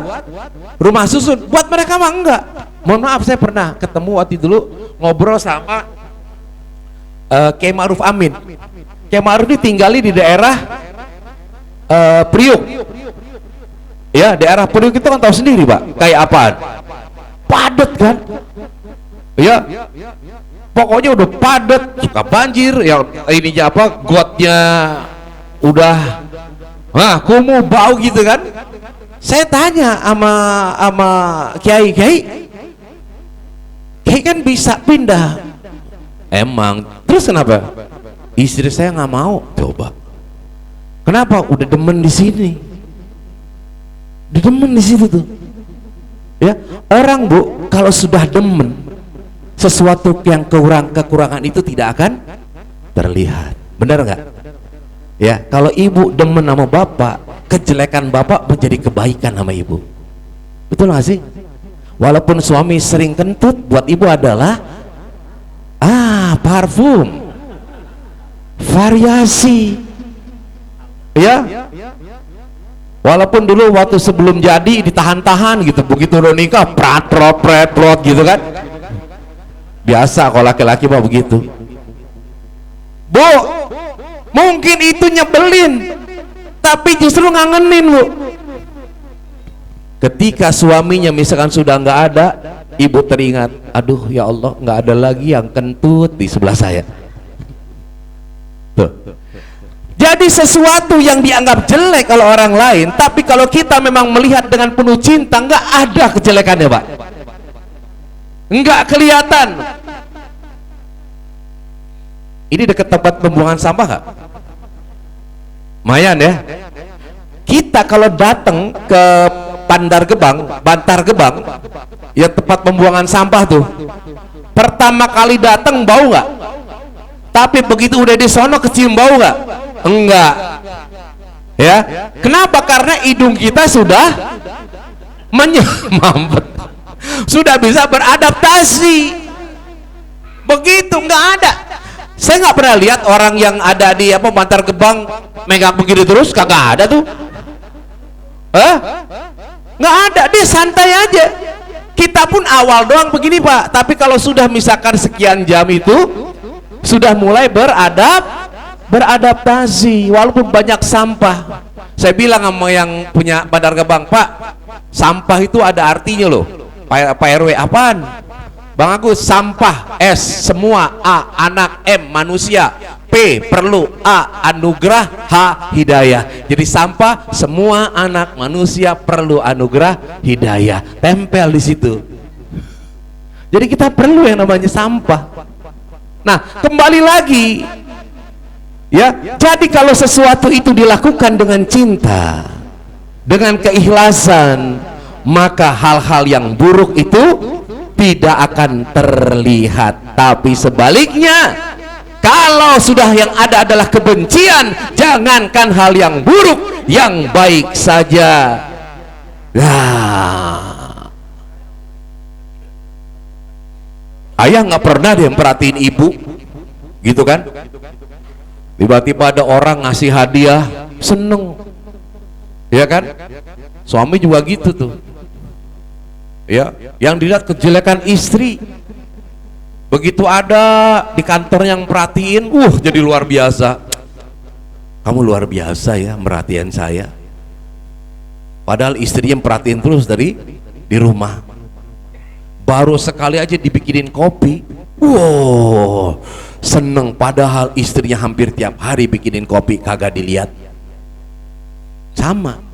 rumah susun. Buat mereka mah enggak. Mohon maaf, saya pernah ketemu waktu dulu ngobrol sama Kiai Ma'ruf Amin. Kiai Ma'ruf ini tinggali di daerah Priuk. Ya, daerah Priuk itu kan tahu sendiri Pak, kayak apaan? Padat kan? Ya. Pokoknya udah padat, suka banjir, ya ininya apa, gotnya udah kumuh, bau gitu kan. Saya tanya sama Kiai kan bisa pindah. Emang, terus kenapa? Istri saya nggak mau. Coba, kenapa? Udah demen di sini, udah demen di situ tuh. Ya, orang Bu kalau sudah demen sesuatu yang kekurangan itu tidak akan terlihat, benar nggak? Ya, kalau ibu demen sama bapak, kejelekan bapak menjadi kebaikan sama ibu, betul nggak sih? Walaupun suami sering kentut, buat ibu adalah parfum, variasi, ya. Walaupun dulu waktu sebelum jadi ditahan-tahan gitu, begitu udah nikah prat gitu kan. Biasa kalau laki-laki mah begitu Bu. Mungkin itu nyebelin, tapi justru ngangenin Bu. Ketika suaminya misalkan sudah nggak ada, ibu teringat, aduh ya Allah, nggak ada lagi yang kentut di sebelah saya. Tuh. Jadi sesuatu yang dianggap jelek kalau orang lain, tapi kalau kita memang melihat dengan penuh cinta, nggak ada kejelekannya Pak, nggak kelihatan. Ini dekat tempat pembuangan sampah nggak? Lumayan ya. Kita kalau datang ke Bantar Gebang, ya tempat pembuangan sampah tuh, pertama kali datang bau nggak? Tapi begitu udah di sono kecium bau nggak? Enggak. Ya, kenapa? Karena hidung kita sudah mampet, sudah bisa beradaptasi. Begitu, nggak ada. Saya nggak pernah lihat orang yang ada di Bantar Gebang megang begini terus, kagak ada tuh. Nggak ada, dia santai aja. Kita pun awal doang begini Pak, tapi kalau sudah misalkan sekian jam itu sudah mulai beradaptasi walaupun banyak sampah. Saya bilang sama yang punya Bantar Gebang, Pak, sampah itu ada artinya loh. Pak RW, apaan? Bang Agus, sampah, S semua, A anak, M manusia, P perlu, A anugerah, H hidayah. Jadi sampah semua anak manusia perlu anugerah hidayah, tempel di situ. Jadi kita perlu yang namanya sampah. Nah, kembali lagi ya, jadi kalau sesuatu itu dilakukan dengan cinta, dengan keikhlasan, maka hal-hal yang buruk itu tidak akan terlihat. Tapi sebaliknya, kalau sudah yang ada adalah kebencian, jangankan hal yang buruk, yang baik saja. Nah, ayah nggak pernah dia perhatiin ibu, gitu kan? Tiba-tiba ada orang ngasih hadiah, seneng, ya kan? Suami juga gitu tuh. Ya, yang dilihat kejelekan istri, begitu ada di kantor yang perhatiin, jadi luar biasa. Kamu luar biasa ya merhatiin saya. Padahal istri yang perhatiin terus di rumah. Baru sekali aja dibikinin kopi, seneng. Padahal istrinya hampir tiap hari bikinin kopi, kagak dilihat. Sama.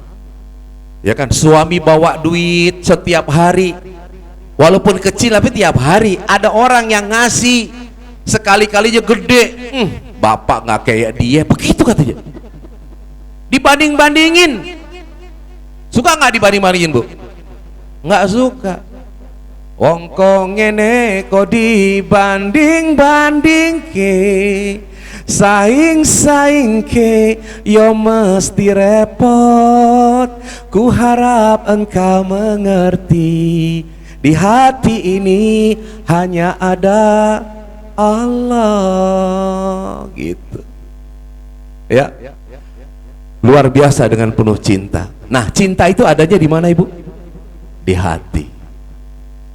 Ya kan, suami bawa duit setiap hari, walaupun kecil tapi tiap hari. Ada orang yang ngasih sekali-kalinya gede, bapak nggak kayak dia, begitu katanya. Dibanding-bandingin, suka nggak dibanding-bandingin Bu? Nggak suka. Wong kok ngene kok dibanding-banding ke, saing-saing ke, yo mesti repot. Ku harap engkau mengerti, di hati ini hanya ada Allah. Gitu ya, luar biasa dengan penuh cinta. Nah, cinta itu adanya di mana Ibu? Di hati.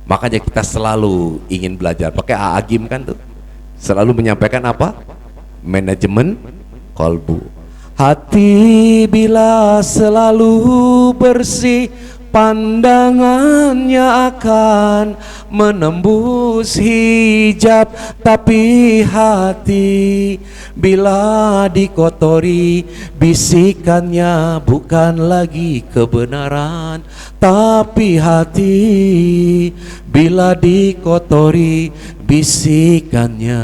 Makanya kita selalu ingin belajar. Pakai Agim kan tuh selalu menyampaikan apa? Manajemen kolbu. Hati bila selalu bersih, pandangannya akan menembus hijab. Tapi hati bila dikotori, bisikannya bukan lagi kebenaran. Tapi hati bila dikotori, bisikannya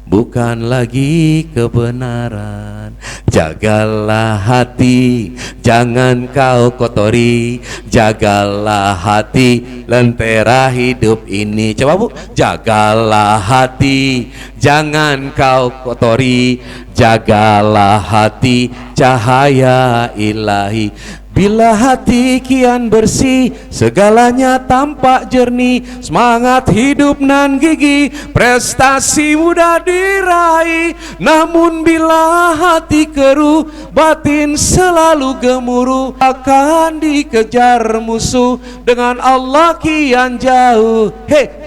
bukan lagi kebenaran. Jagalah hati, jangan kau kotori. Jagalah hati, lentera hidup ini. Coba Bu, jagalah hati, jangan kau kotori. Jagalah hati, cahaya ilahi. Bila hati kian bersih, segalanya tampak jernih. Semangat hidup nan gigih, prestasi mudah diraih. Namun bila hati keruh, batin selalu gemuruh. Akan dikejar musuh, dengan Allah kian jauh.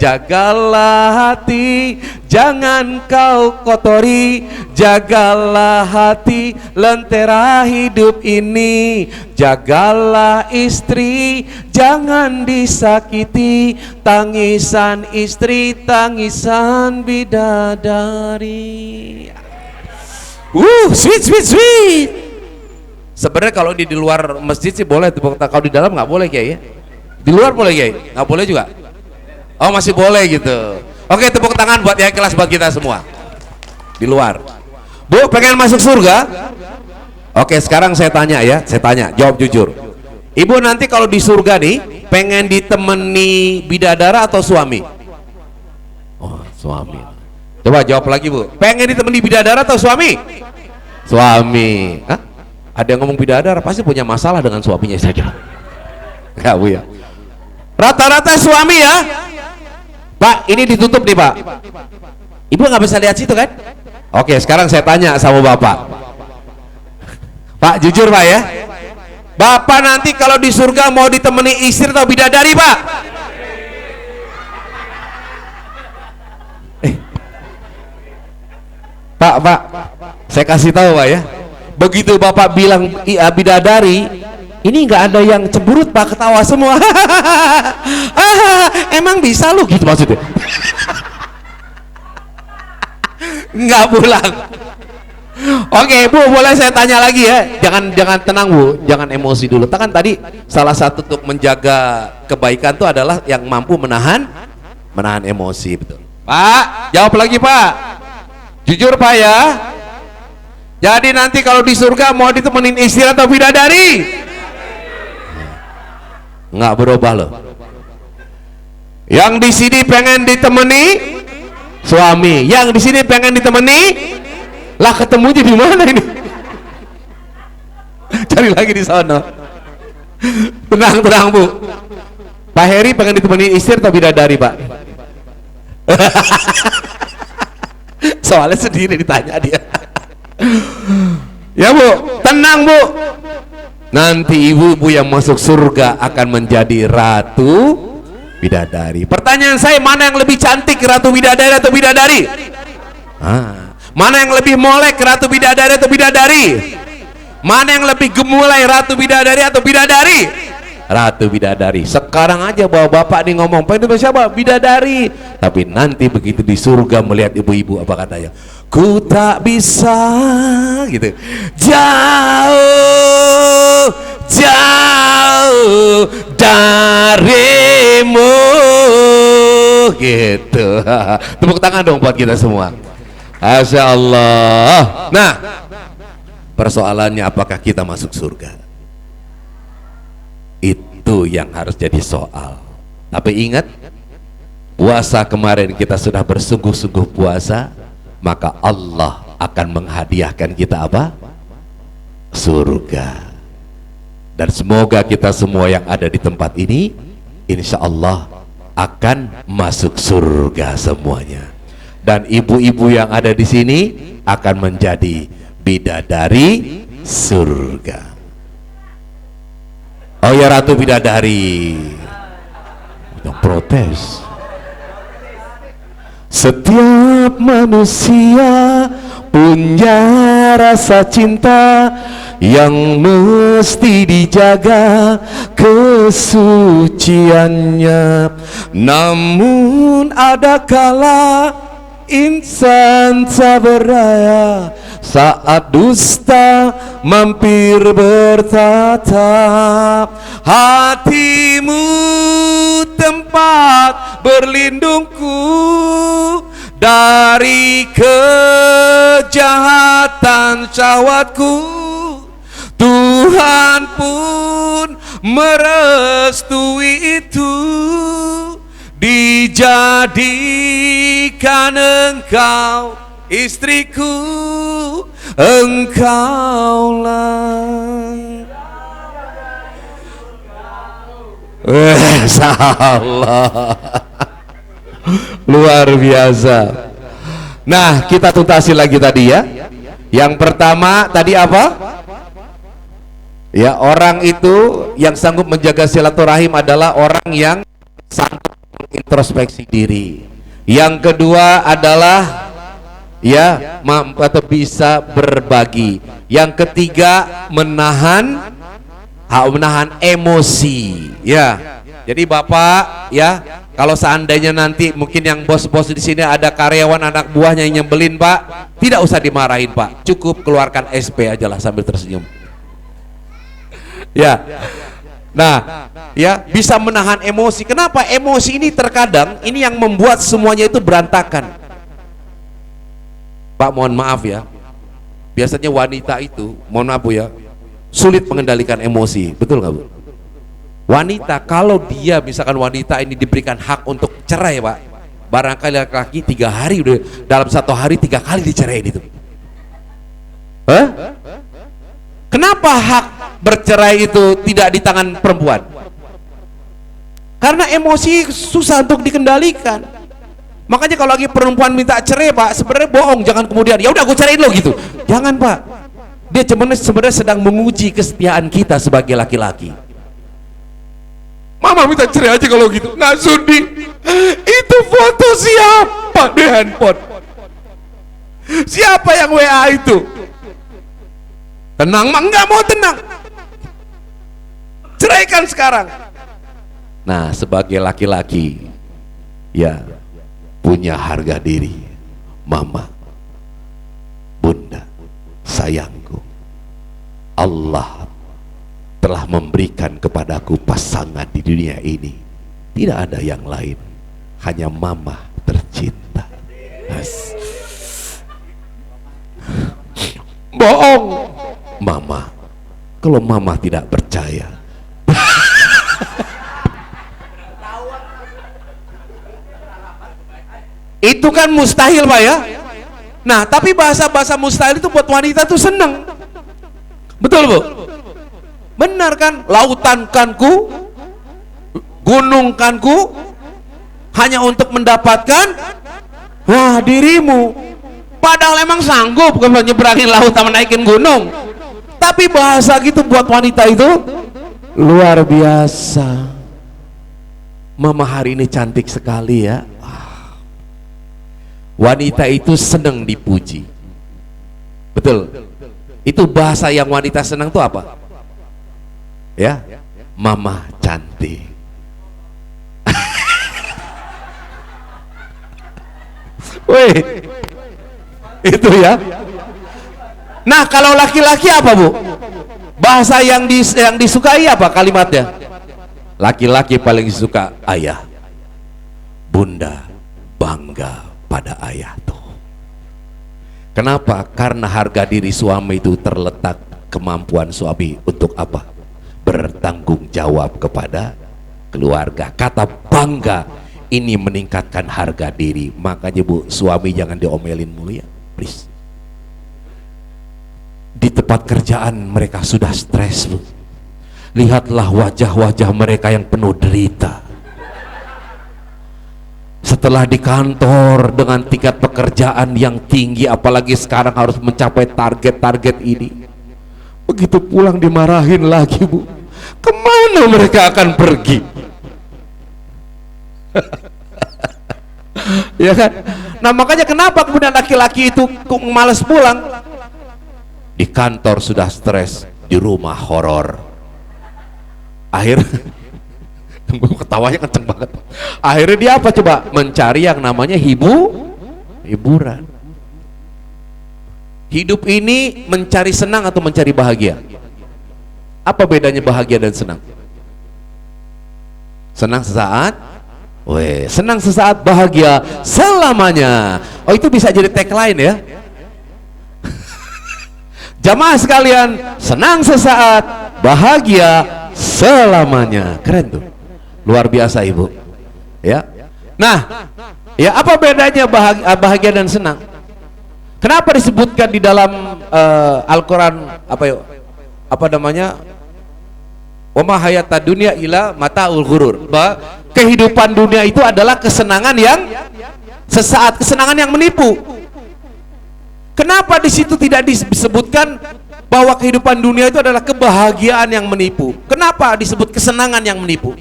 Jagalah hati, jangan kau kotori. Jagalah hati, lentera hidup ini. Jagalah istri, jangan disakiti. Tangisan istri, tangisan bidadari. Sweet, sweet, sweet. Sebenarnya kalau di luar masjid sih boleh, kalau di dalam nggak boleh Kiai ya. Di luar boleh Kiai? Nggak boleh juga? Oh masih boleh gitu. Oke, tepuk tangan buat yang kelas buat kita semua. Di luar. Bu, pengen masuk surga? Oke, sekarang saya tanya ya, jawab jujur. Ibu nanti kalau di surga nih, pengen ditemani bidadara atau suami? Oh, suami. Coba jawab lagi Bu, pengen ditemani bidadara atau suami? Suami. Hah? Ada yang ngomong bidadara, pasti punya masalah dengan suaminya saja. Enggak Bu ya? Rata-rata suami ya. Pak, ini ditutup nih Pak. Ibu nggak bisa lihat situ kan? Oke, sekarang saya tanya sama Bapak. Pak, jujur Pak ya. Bapak nanti kalau di surga mau ditemani istri atau bidadari, Pak? Pak, saya kasih tahu Pak ya. Begitu Bapak bilang bidadari, ini nggak ada yang cemberut Pak, ketawa semua. Emang bisa lu gitu maksudnya? Nggak pulang. Oke Bu, boleh saya tanya lagi ya? Jangan tenang Bu, jangan emosi dulu. Kan tadi salah satu untuk menjaga kebaikan itu adalah yang mampu menahan emosi, betul. Pak, jawab lagi Pak. Jujur Pak ya. Jadi nanti kalau di surga mau ditemenin istri atau bidadari? Nggak berubah loh. Yang di sini pengen ditemani suami, yang di sini pengen ditemani, lah ketemunya di mana ini? Cari lagi di sana. Tenang Bu. Pak Heri pengen ditemani istri atau bidadari Pak? Soalnya sendiri ditanya dia. Ya Bu, tenang Bu. Nanti ibu-ibu yang masuk surga akan menjadi ratu bidadari. Pertanyaan saya, mana yang lebih cantik, ratu bidadari atau bidadari? Mana yang lebih molek, ratu bidadari atau bidadari? Mana yang lebih gemulai, ratu bidadari atau bidadari? Ratu bidadari. Sekarang aja bawa bapak nih ngomong, pengen siapa? Bidadari. Tapi nanti begitu di surga melihat ibu-ibu apa katanya? Ku tak bisa gitu. Jauh darimu gitu. Tepuk tangan dong buat kita semua. Masya Allah. Nah, persoalannya apakah kita masuk surga? Itu yang harus jadi soal. Tapi ingat, puasa kemarin kita sudah bersungguh-sungguh puasa, maka Allah akan menghadiahkan kita apa? Surga. Dan semoga kita semua yang ada di tempat ini, insya Allah akan masuk surga semuanya. Dan ibu-ibu yang ada di sini akan menjadi bidadari surga. Oh ya, ratu bidadari. Yang protes. Setiap manusia punya rasa cinta yang mesti dijaga kesuciannya. Namun ada kala insan tak berdaya saat dusta mampir bertatap. Hatimu tempat berlindungku dari kejahatan syahwatku. Tuhan pun merestui itu, dijadikan engkau istriku, engkaulah. Salah. Luar biasa. Nah, kita tuntasin lagi tadi ya. Yang pertama tadi apa? Ya, orang itu yang sanggup menjaga silaturahim adalah orang yang sanggup introspeksi diri. Yang kedua adalah ya atau bisa berbagi. Yang ketiga menahan emosi. Ya, jadi Bapak ya, kalau seandainya nanti mungkin yang bos-bos di sini ada karyawan anak buahnya yang nyebelin Pak, tidak usah dimarahin Pak, cukup keluarkan SP aja lah sambil tersenyum. Ya, nah, ya bisa menahan emosi. Kenapa? Emosi ini terkadang ini yang membuat semuanya itu berantakan. Pak, mohon maaf ya. Biasanya wanita itu, mohon maaf Bu ya, sulit mengendalikan emosi, betul nggak Bu? Wanita kalau dia misalkan wanita ini diberikan hak untuk cerai Pak, barangkali laki-laki 3 hari udah dalam 1 hari 3 kali diceraiin itu. Kenapa hak bercerai itu tidak di tangan perempuan? Karena emosi susah untuk dikendalikan. Makanya kalau lagi perempuan minta cerai Pak, sebenarnya bohong, jangan kemudian ya udah gue ceraiin lo gitu. Jangan Pak. Dia sebenarnya sedang menguji kesetiaan kita sebagai laki-laki. Mama minta cerai aja kalau gitu. Nggak sudi. Itu foto siapa di handphone? Siapa yang WA itu? Tenang mah nggak mau tenang. Ceraikan sekarang. Nah, sebagai laki-laki ya punya harga diri. Mama, bunda, sayangku, Allah telah memberikan kepadaku pasangan di dunia ini. Tidak ada yang lain, hanya mama tercinta. Bohong mama. Kalau mama tidak percaya, itu kan mustahil Pak ya. Nah, tapi bahasa-bahasa mustahil itu buat wanita tuh seneng. Betul Bu? Benar kan? Lautankanku, gunungkanku hanya untuk mendapatkan dirimu. Padahal emang sanggup kalau nyeberangin laut sama naikin gunung. Tapi bahasa gitu buat wanita itu luar biasa. Mama hari ini cantik sekali ya. Wanita itu senang dipuji. Betul. Itu bahasa yang wanita senang tuh apa? Ya, mama cantik. Wih, itu ya. Nah, kalau laki-laki apa Bu? Bahasa yang disukai apa kalimatnya? Laki-laki paling suka ayah, bunda, bangga pada ayah tuh. Kenapa? Karena harga diri suami itu terletak kemampuan suami untuk apa? Bertanggung jawab kepada keluarga. Kata bangga ini meningkatkan harga diri. Makanya Bu, suami jangan diomelin mulu ya, please. Di tempat kerjaan mereka sudah stres Bu. Lihatlah wajah-wajah mereka yang penuh derita. Setelah di kantor dengan tingkat pekerjaan yang tinggi, apalagi sekarang harus mencapai target-target ini, begitu pulang dimarahin lagi Bu. Kemana mereka akan pergi? Ya kan? Nah, makanya kenapa kemudian laki-laki itu malas pulang? Di kantor sudah stres, di rumah horor. Ketawanya kenceng banget. Akhirnya dia apa coba? Mencari yang namanya hiburan. Hidup ini mencari senang atau mencari bahagia? Apa bedanya bahagia dan senang? Senang sesaat, senang sesaat, bahagia selamanya. Oh, itu bisa jadi tagline ya. Jamaah sekalian, senang sesaat, bahagia selamanya. Keren tuh. Luar biasa Ibu. Ya. Nah, ya apa bedanya bahagia dan senang? Kenapa disebutkan di dalam Al-Qur'an apa namanya? Wa ma hayatad dunya illa mataul ghurur. Bahwa kehidupan dunia itu adalah kesenangan yang sesaat, kesenangan yang menipu. Kenapa di situ tidak disebutkan bahwa kehidupan dunia itu adalah kebahagiaan yang menipu? Kenapa disebut kesenangan yang menipu?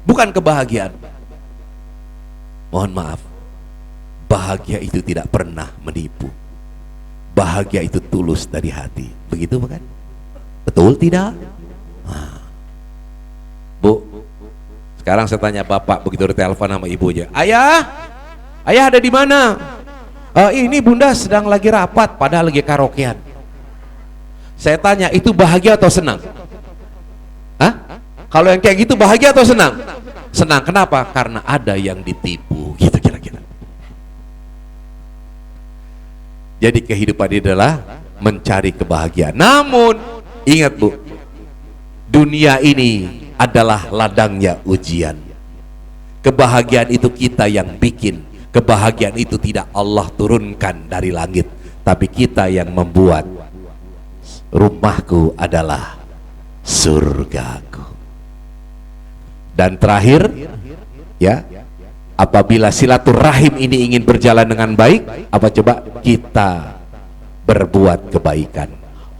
Bukan kebahagiaan. Mohon maaf, bahagia itu tidak pernah menipu. Bahagia itu tulus dari hati. Begitu bukan? Betul tidak? Nah. Bu, sekarang saya tanya Bapak begitu ditelepon sama ibunya, ayah ada di mana? Ini bunda sedang lagi rapat, padahal lagi karaokean. Saya tanya, itu bahagia atau senang? Hah? Kalau yang kayak gitu bahagia atau senang? Senang. Kenapa? Karena ada yang ditipu, gitu kira-kira. Jadi kehidupan ini adalah mencari kebahagiaan. Namun ingat Bu, dunia ini adalah ladangnya ujian. Kebahagiaan itu kita yang bikin. Kebahagiaan itu tidak Allah turunkan dari langit, tapi kita yang membuat. Rumahku adalah surgaku. Dan terakhir ya, apabila silaturahim ini ingin berjalan dengan baik, apa coba? Kita berbuat kebaikan.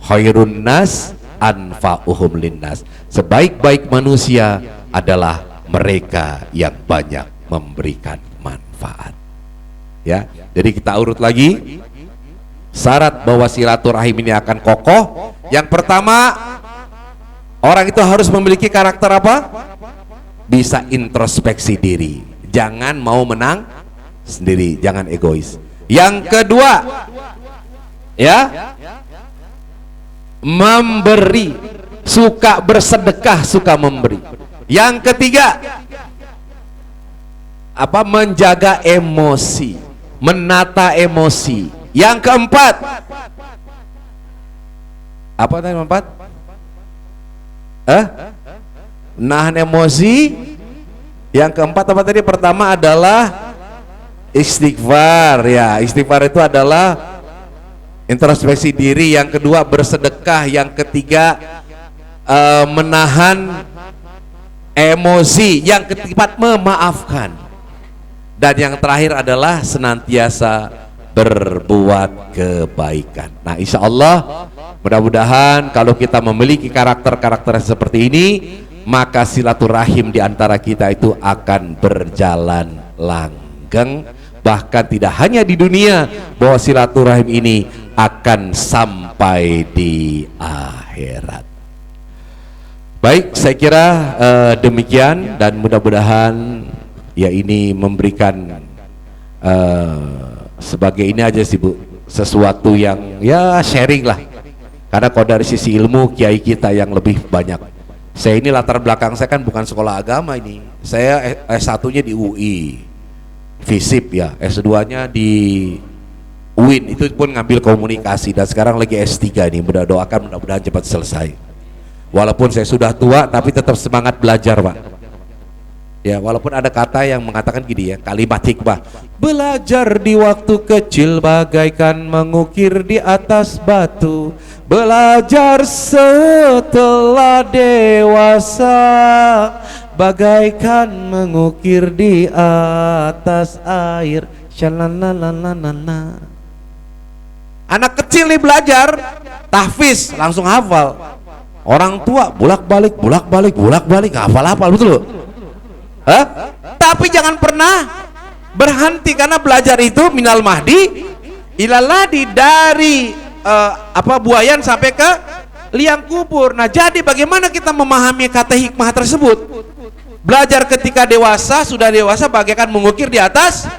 Khairun nas anfa'uhum linnas. Sebaik-baik manusia adalah mereka yang banyak memberikan manfaat. Ya, jadi kita urut lagi syarat bahwa silaturahim ini akan kokoh. Yang pertama, orang itu harus memiliki karakter apa? Bisa introspeksi diri, jangan mau menang sendiri, jangan egois. Yang kedua, ya, memberi, suka bersedekah, suka memberi. Yang ketiga, apa? Menjaga emosi, menata emosi. Yang keempat, apa tadi keempat? Nahan emosi. Yang keempat apa tadi? Pertama adalah istighfar. Ya, istighfar itu adalah introspeksi diri. Yang kedua bersedekah. Yang ketiga menahan emosi. Yang keempat memaafkan. Dan yang terakhir adalah senantiasa berbuat kebaikan. Nah, insya Allah mudah-mudahan kalau kita memiliki karakter-karakter seperti ini, maka silaturahim di antara kita itu akan berjalan langgeng. Bahkan tidak hanya di dunia, bahwa silaturahim ini akan sampai di akhirat. Baik, saya kira demikian, dan mudah-mudahan ya ini memberikan sebagai ini aja sih Bu, sesuatu yang ya sharing lah. Karena kalau dari sisi ilmu, kiai kita yang lebih banyak. Saya ini latar belakang saya kan bukan sekolah agama ini. Saya S1-nya di UI, FISIP ya, S2-nya di UIN, itu pun ngambil komunikasi, dan sekarang lagi S3 ini. Mudah-mudahan cepat selesai. Walaupun saya sudah tua, tapi tetap semangat belajar Pak. Ya, walaupun ada kata yang mengatakan gini ya, kalimat hikmah, belajar di waktu kecil bagaikan mengukir di atas batu, belajar setelah dewasa bagaikan mengukir di atas air. Shalalalala. Anak kecil nih belajar tahfiz langsung hafal. Orang tua bolak-balik hafal-hafal, betul loh. Tapi jangan pernah berhenti, karena belajar itu minal mahdi ilal ladi, dari buayan sampai ke liang kubur. Nah, jadi bagaimana kita memahami kata hikmah tersebut? Belajar ketika dewasa, sudah dewasa bagaikan mengukir di atas.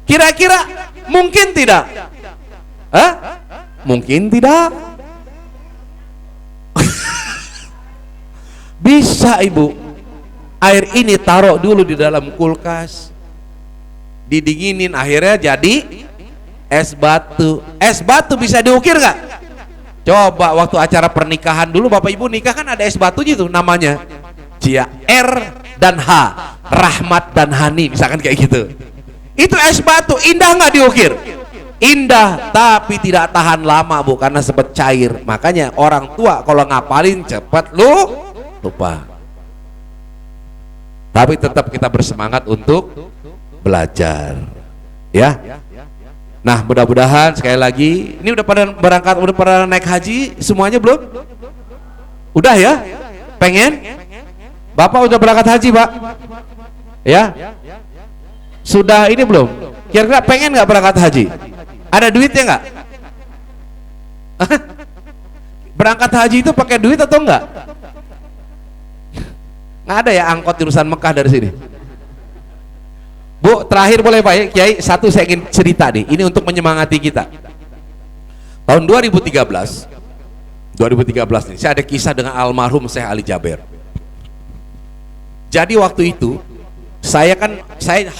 Kira-kira mungkin tidak? Mungkin tidak. Bisa Ibu, air ini taruh dulu di dalam kulkas, didinginin, akhirnya jadi es batu. Es batu bisa diukir nggak? Coba waktu acara pernikahan dulu, Bapak Ibu nikah kan ada es batunya tuh, namanya Cia, R dan H, Rahmat dan Hani, misalkan kayak gitu. Itu es batu, indah nggak diukir? Indah, tapi tidak tahan lama Bu, karena sempat cair. Makanya orang tua kalau ngapalin cepat lupa. Tapi tetap kita bersemangat untuk belajar, ya. Nah, mudah-mudahan sekali lagi, ini udah pada berangkat, udah pada naik haji semuanya belum? Udah ya? Pengen? Bapak udah berangkat haji Pak? Ya? Sudah ini belum? Kira-kira pengen nggak berangkat haji? Ada duitnya nggak? Berangkat haji itu pakai duit atau enggak? Nggak ada ya angkot jurusan Mekah dari sini. Bu, terakhir boleh Pak ya, Kiai, satu saya ingin cerita nih, ini untuk menyemangati kita. Tahun 2013 nih, saya ada kisah dengan almarhum Syekh Ali Jaber. Jadi waktu itu saya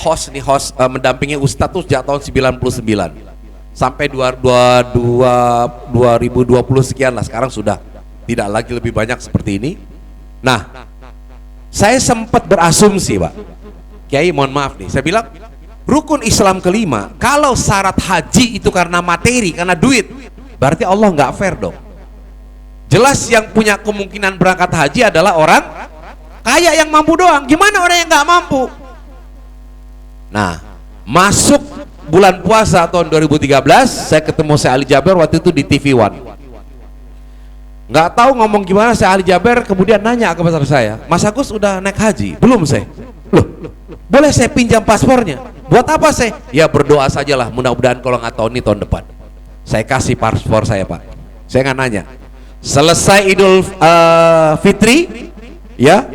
host mendampingi Ustadz tuh sejak tahun 99 sampai 2020 sekian lah. Sekarang sudah tidak lagi lebih banyak seperti ini. Nah, saya sempat berasumsi Pak Kiai, mohon maaf nih, saya bilang rukun Islam kelima, kalau syarat haji itu karena materi, karena duit, berarti Allah nggak fair dong. Jelas yang punya kemungkinan berangkat haji adalah orang kaya yang mampu doang. Gimana orang yang nggak mampu? Nah, masuk bulan puasa tahun 2013, saya ketemu Syekh Ali Jaber waktu itu di TV One. Nggak tahu ngomong gimana, Syekh Ali Jaber kemudian nanya kepada saya, Mas Agus udah naik haji? Belum saya. Loh, boleh saya pinjam paspornya? Buat apa saya? Ya berdoa sajalah, mudah-mudahan kalau nggak tahun ini tahun depan. Saya kasih paspor saya, Pak. Saya nggak nanya. Selesai Idul Fitri, ya.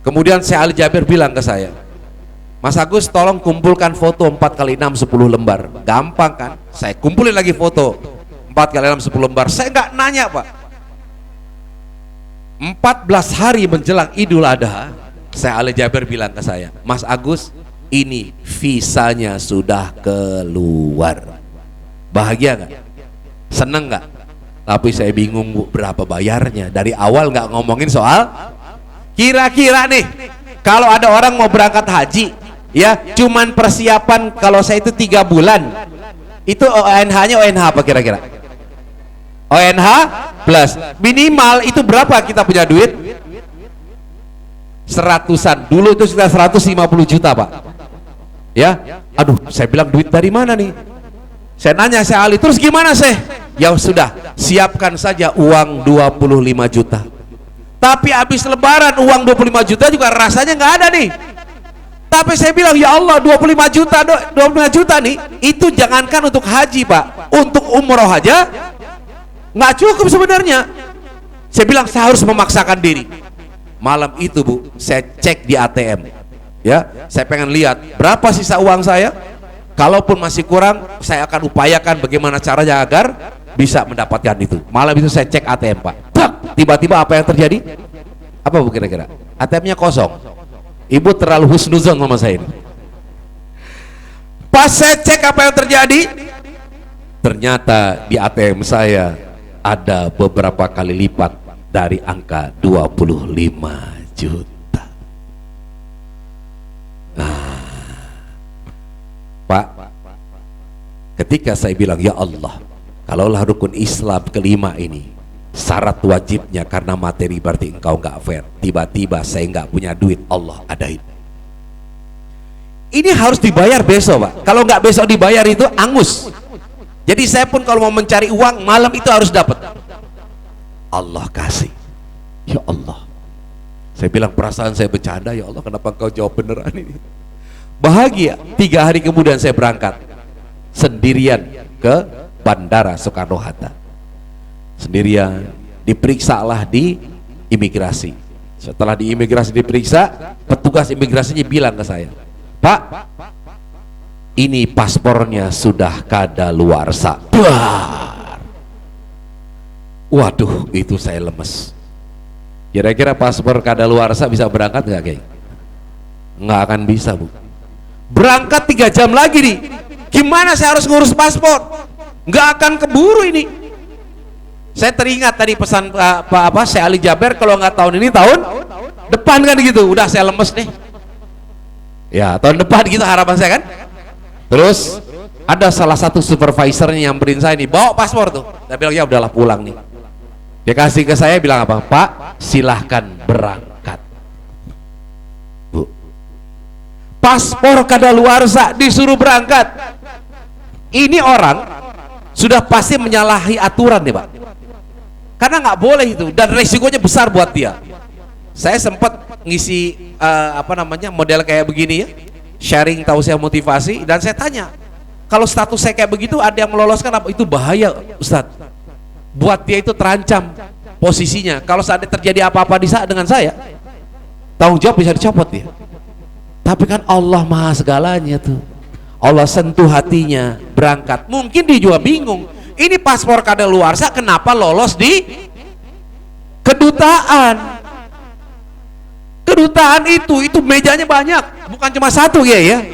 Kemudian Syekh Ali Jaber bilang ke saya, Mas Agus tolong kumpulkan foto 4x6 10 lembar. Gampang kan? Saya kumpulin lagi foto 4x6 10 lembar. Saya nggak nanya, Pak. 14 hari menjelang Idul Adha, Syekh Ali Jaber bilang ke saya, Mas Agus, ini visanya sudah keluar. Bahagia nggak? Seneng nggak? Tapi saya bingung, Bu, berapa bayarnya. Dari awal nggak ngomongin soal. Kira-kira nih, kalau ada orang mau berangkat haji, ya cuman persiapan, kalau saya itu 3 bulan, itu ONH-nya ONH apa kira-kira? ONH plus minimal itu berapa kita punya duit? 100-an. Dulu itu sekitar 150 juta, Pak. Ya, aduh, saya bilang duit dari mana nih? Saya nanya Syekh Ali, terus gimana Syekh? Ya sudah, siapkan saja uang 25 juta. Tapi habis lebaran uang 25 juta juga rasanya nggak ada nih. Tapi saya bilang, ya Allah, 25 juta, 25 juta nih, itu jangankan untuk haji, Pak, untuk umroh aja nggak cukup sebenarnya. Saya bilang saya harus memaksakan diri. Malam itu, Bu, saya cek di ATM, ya, saya pengen lihat berapa sisa uang saya. Kalaupun masih kurang, saya akan upayakan bagaimana caranya agar bisa mendapatkan itu. Malam itu saya cek ATM, Pak. Tiba-tiba apa yang terjadi? Apa, Bu, kira-kira? ATM-nya kosong. Ibu terlalu husnuzon sama saya ini. Pas saya cek apa yang terjadi, ternyata di ATM saya ada beberapa kali lipat dari angka 25 juta. Nah, Pak, ketika saya bilang, ya Allah, kalaulah rukun Islam kelima ini syarat wajibnya karena materi berarti engkau nggak fair, tiba-tiba saya nggak punya duit, Allah adain. Ini harus dibayar besok, Pak. Kalau nggak besok dibayar itu angus. Jadi saya pun kalau mau mencari uang malam itu harus dapat. Allah kasih. Ya Allah. Saya bilang, perasaan saya bercanda, ya Allah, kenapa engkau jawab beneran ini? Bahagia. 3 hari kemudian saya berangkat sendirian ke Bandara Soekarno-Hatta. Sendirian, diperiksalah di imigrasi. Setelah di imigrasi diperiksa, petugas imigrasinya bilang ke saya, Pak, ini paspornya sudah kadaluarsa. Waduh, itu saya lemes. Kira-kira paspor kadaluarsa bisa berangkat nggak, Kay? Nggak akan bisa, Bu. Berangkat 3 jam lagi nih. Gimana saya harus ngurus paspor? Nggak akan keburu ini. Saya teringat tadi pesan Pak Syekh Ali Jaber, kalau nggak tahun ini tahun depan kan gitu. Udah saya lemes nih. Ya, tahun depan gitu harapan saya kan. Terus ada salah satu supervisornya yang beriin saya nih, bawa paspor tuh. Saya bilang, ya udahlah, pulang nih. Dia kasih ke saya, bilang apa? Pak, silahkan berangkat. Bu, paspor kadaluarsa disuruh berangkat. Ini orang sudah pasti menyalahi aturan nih, Pak. Karena nggak boleh itu, dan resikonya besar buat dia. Saya sempat ngisi model kayak begini ya, sharing tausiah motivasi, dan saya tanya, kalau status saya kayak begitu ada yang meloloskan apa? Itu bahaya, Ustadz. Buat dia itu terancam posisinya. Kalau seandainya terjadi apa-apa dengan saya, tanggung jawab bisa dicopot dia. Tapi kan Allah maha segalanya tuh. Allah sentuh hatinya, berangkat. Mungkin dia juga bingung, ini paspor kadaluarsa kenapa lolos di kedutaan? Kedutaan itu mejanya banyak, bukan cuma satu ya.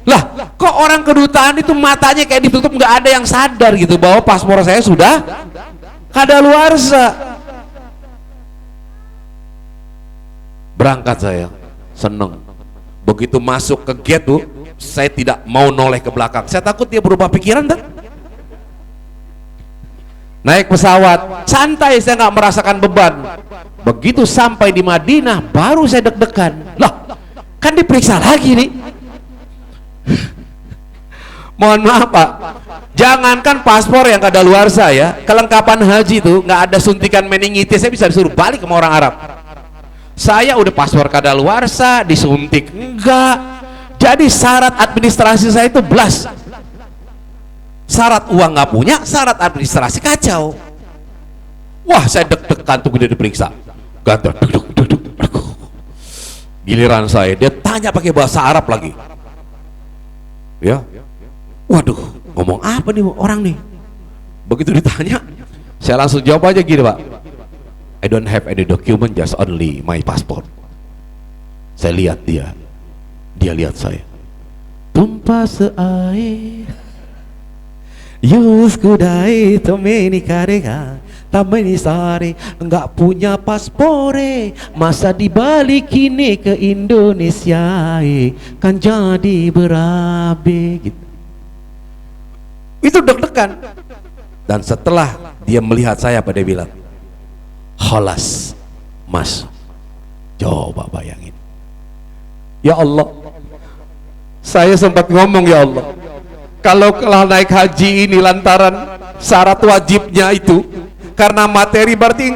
Lah, kok orang kedutaan itu matanya kayak ditutup, nggak ada yang sadar gitu bahwa paspor saya sudah kadaluarsa. Berangkat saya, seneng. Begitu masuk ke gate tuh, saya tidak mau noleh ke belakang. Saya takut dia berubah pikiran kan. Naik pesawat, santai, saya nggak merasakan beban. Begitu sampai di Madinah, baru saya deg-degan. Lah, kan diperiksa lagi nih. Mohon maaf Pak, jangankan paspor yang kadaluarsa ya, kelengkapan haji itu nggak ada suntikan meningitis, saya bisa disuruh balik sama orang Arab. Saya udah paspor kadaluarsa, disuntik enggak. Jadi syarat administrasi saya itu belas. Syarat uang nggak punya, syarat administrasi kacau. Wah, saya deg-degan tuh dia diperiksa. Gantar, duduk. Giliran saya, dia tanya pakai bahasa Arab lagi. Ya, waduh, ngomong apa nih orang nih? Begitu ditanya, saya langsung jawab aja gini Pak. I don't have any document, just only my passport. Saya lihat dia lihat saya. Tumpah seair, Yus kudai tomeni karega, tameni sari, enggak punya paspore, masa dibalik ini ke Indonesia, kan jadi berabe gitu. Itu deg-degan. Dan setelah dia melihat saya, pada bilang, "Khalas, Mas." Coba bayangin. Ya Allah, saya sempat ngomong, ya Allah, kalau telah naik haji ini lantaran syarat wajibnya itu karena materi, berarti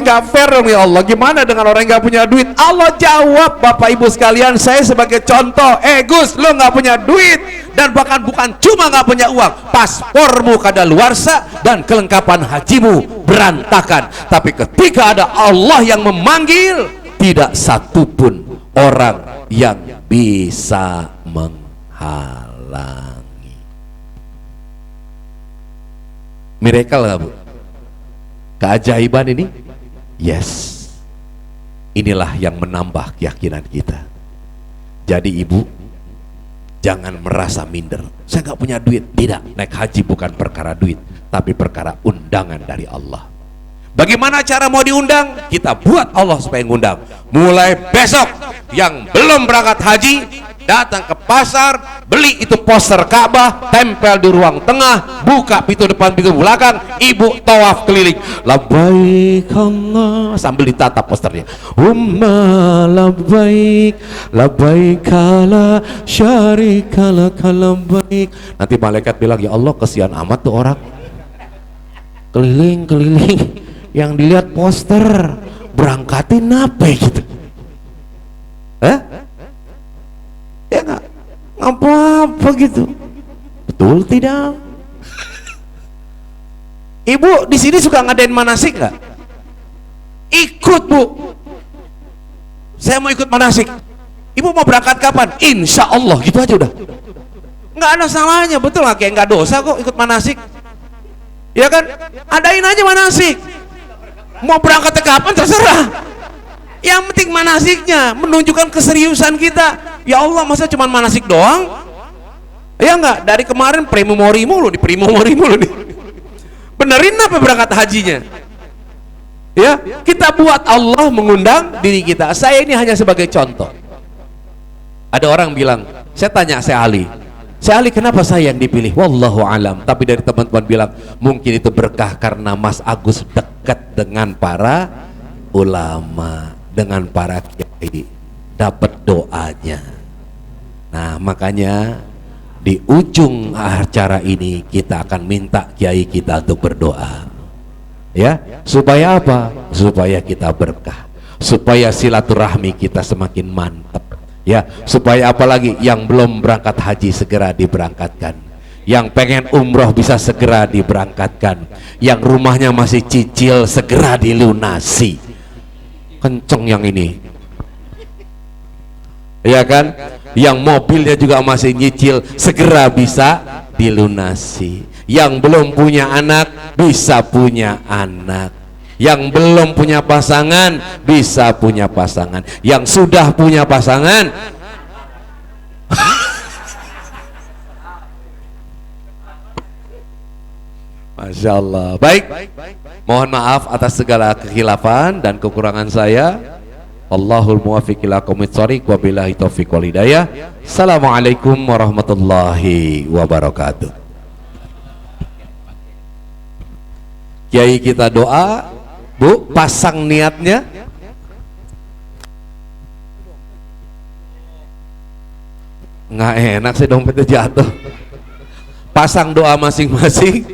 nggak fair dong ya Allah. Gimana dengan orang yang nggak punya duit? Allah jawab, Bapak Ibu sekalian, saya sebagai contoh. Gus, lo nggak punya duit, dan bahkan bukan cuma nggak punya uang, paspormu kadaluarsa dan kelengkapan hajimu berantakan. Tapi ketika ada Allah yang memanggil, tidak satupun orang yang bisa menghalangi. Miracle nggak Bu? Keajaiban ini? Yes. Inilah yang menambah keyakinan kita. Jadi Ibu, jangan merasa minder. Saya nggak punya duit. Tidak, naik haji bukan perkara duit, tapi perkara undangan dari Allah. Bagaimana cara mau diundang? Kita buat Allah supaya ngundang. Mulai besok, yang belum berangkat haji, datang ke pasar, beli itu poster Ka'bah, tempel di ruang tengah, buka pintu depan, pintu belakang, ibu tawaf keliling, labbaik Allah, sambil ditatap posternya, umma labbaik, labbaik la syarika lak labbaik. Nanti malaikat bilang, ya Allah, kesian amat tuh orang, keliling-keliling, yang dilihat poster, berangkatin apa gitu. Ya nggak apa-apa gitu, betul tidak? Ibu di sini suka ngadain manasik nggak? Ikut Bu, saya mau ikut manasik. Ibu mau berangkat kapan? Insya Allah, gitu aja udah. Nggak ada salahnya, betul nggak? Kayak nggak dosa kok ikut manasik, ya kan? Adain aja manasik. Mau berangkat kapan terserah. Yang penting manasiknya menunjukkan keseriusan kita. Ya Allah, masa cuma manasik doang? Ya enggak, dari kemarin primomori mulu nih. Benerin apa berangkat hajinya? Ya, kita buat Allah mengundang diri kita. Saya ini hanya sebagai contoh. Ada orang bilang, saya tanya saya Ali, kenapa saya yang dipilih? Wallahu alam. Tapi dari teman-teman bilang, mungkin itu berkah karena Mas Agus dekat dengan para ulama, dengan para kiai, dapat doanya. Nah, makanya di ujung acara ini kita akan minta kiai kita untuk berdoa, ya, supaya apa? Supaya kita berkah, supaya silaturahmi kita semakin mantap, ya, supaya apalagi yang belum berangkat haji segera diberangkatkan, yang pengen umroh bisa segera diberangkatkan, yang rumahnya masih cicil segera dilunasi. Kenceng yang ini, ya kan? Yang mobilnya juga masih nyicil segera bisa dilunasi. Yang belum punya anak bisa punya anak. Yang belum punya pasangan bisa punya pasangan. Yang sudah punya pasangan Masya Allah. Baik, mohon maaf atas segala kekhilafan dan kekurangan saya. Allahul muwaffiq ila aqwamit thoriq, wabillahi taufiq wal hidayah. Assalamualaikum warahmatullahi wabarakatuh. Kiai kita doa, Bu, pasang niatnya. Nggak enak sih dompetnya jatuh. Pasang doa masing-masing.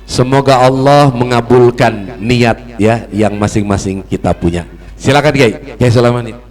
Semoga Allah mengabulkan niat ya yang masing-masing kita punya. Silakan Kiai Sulaiman.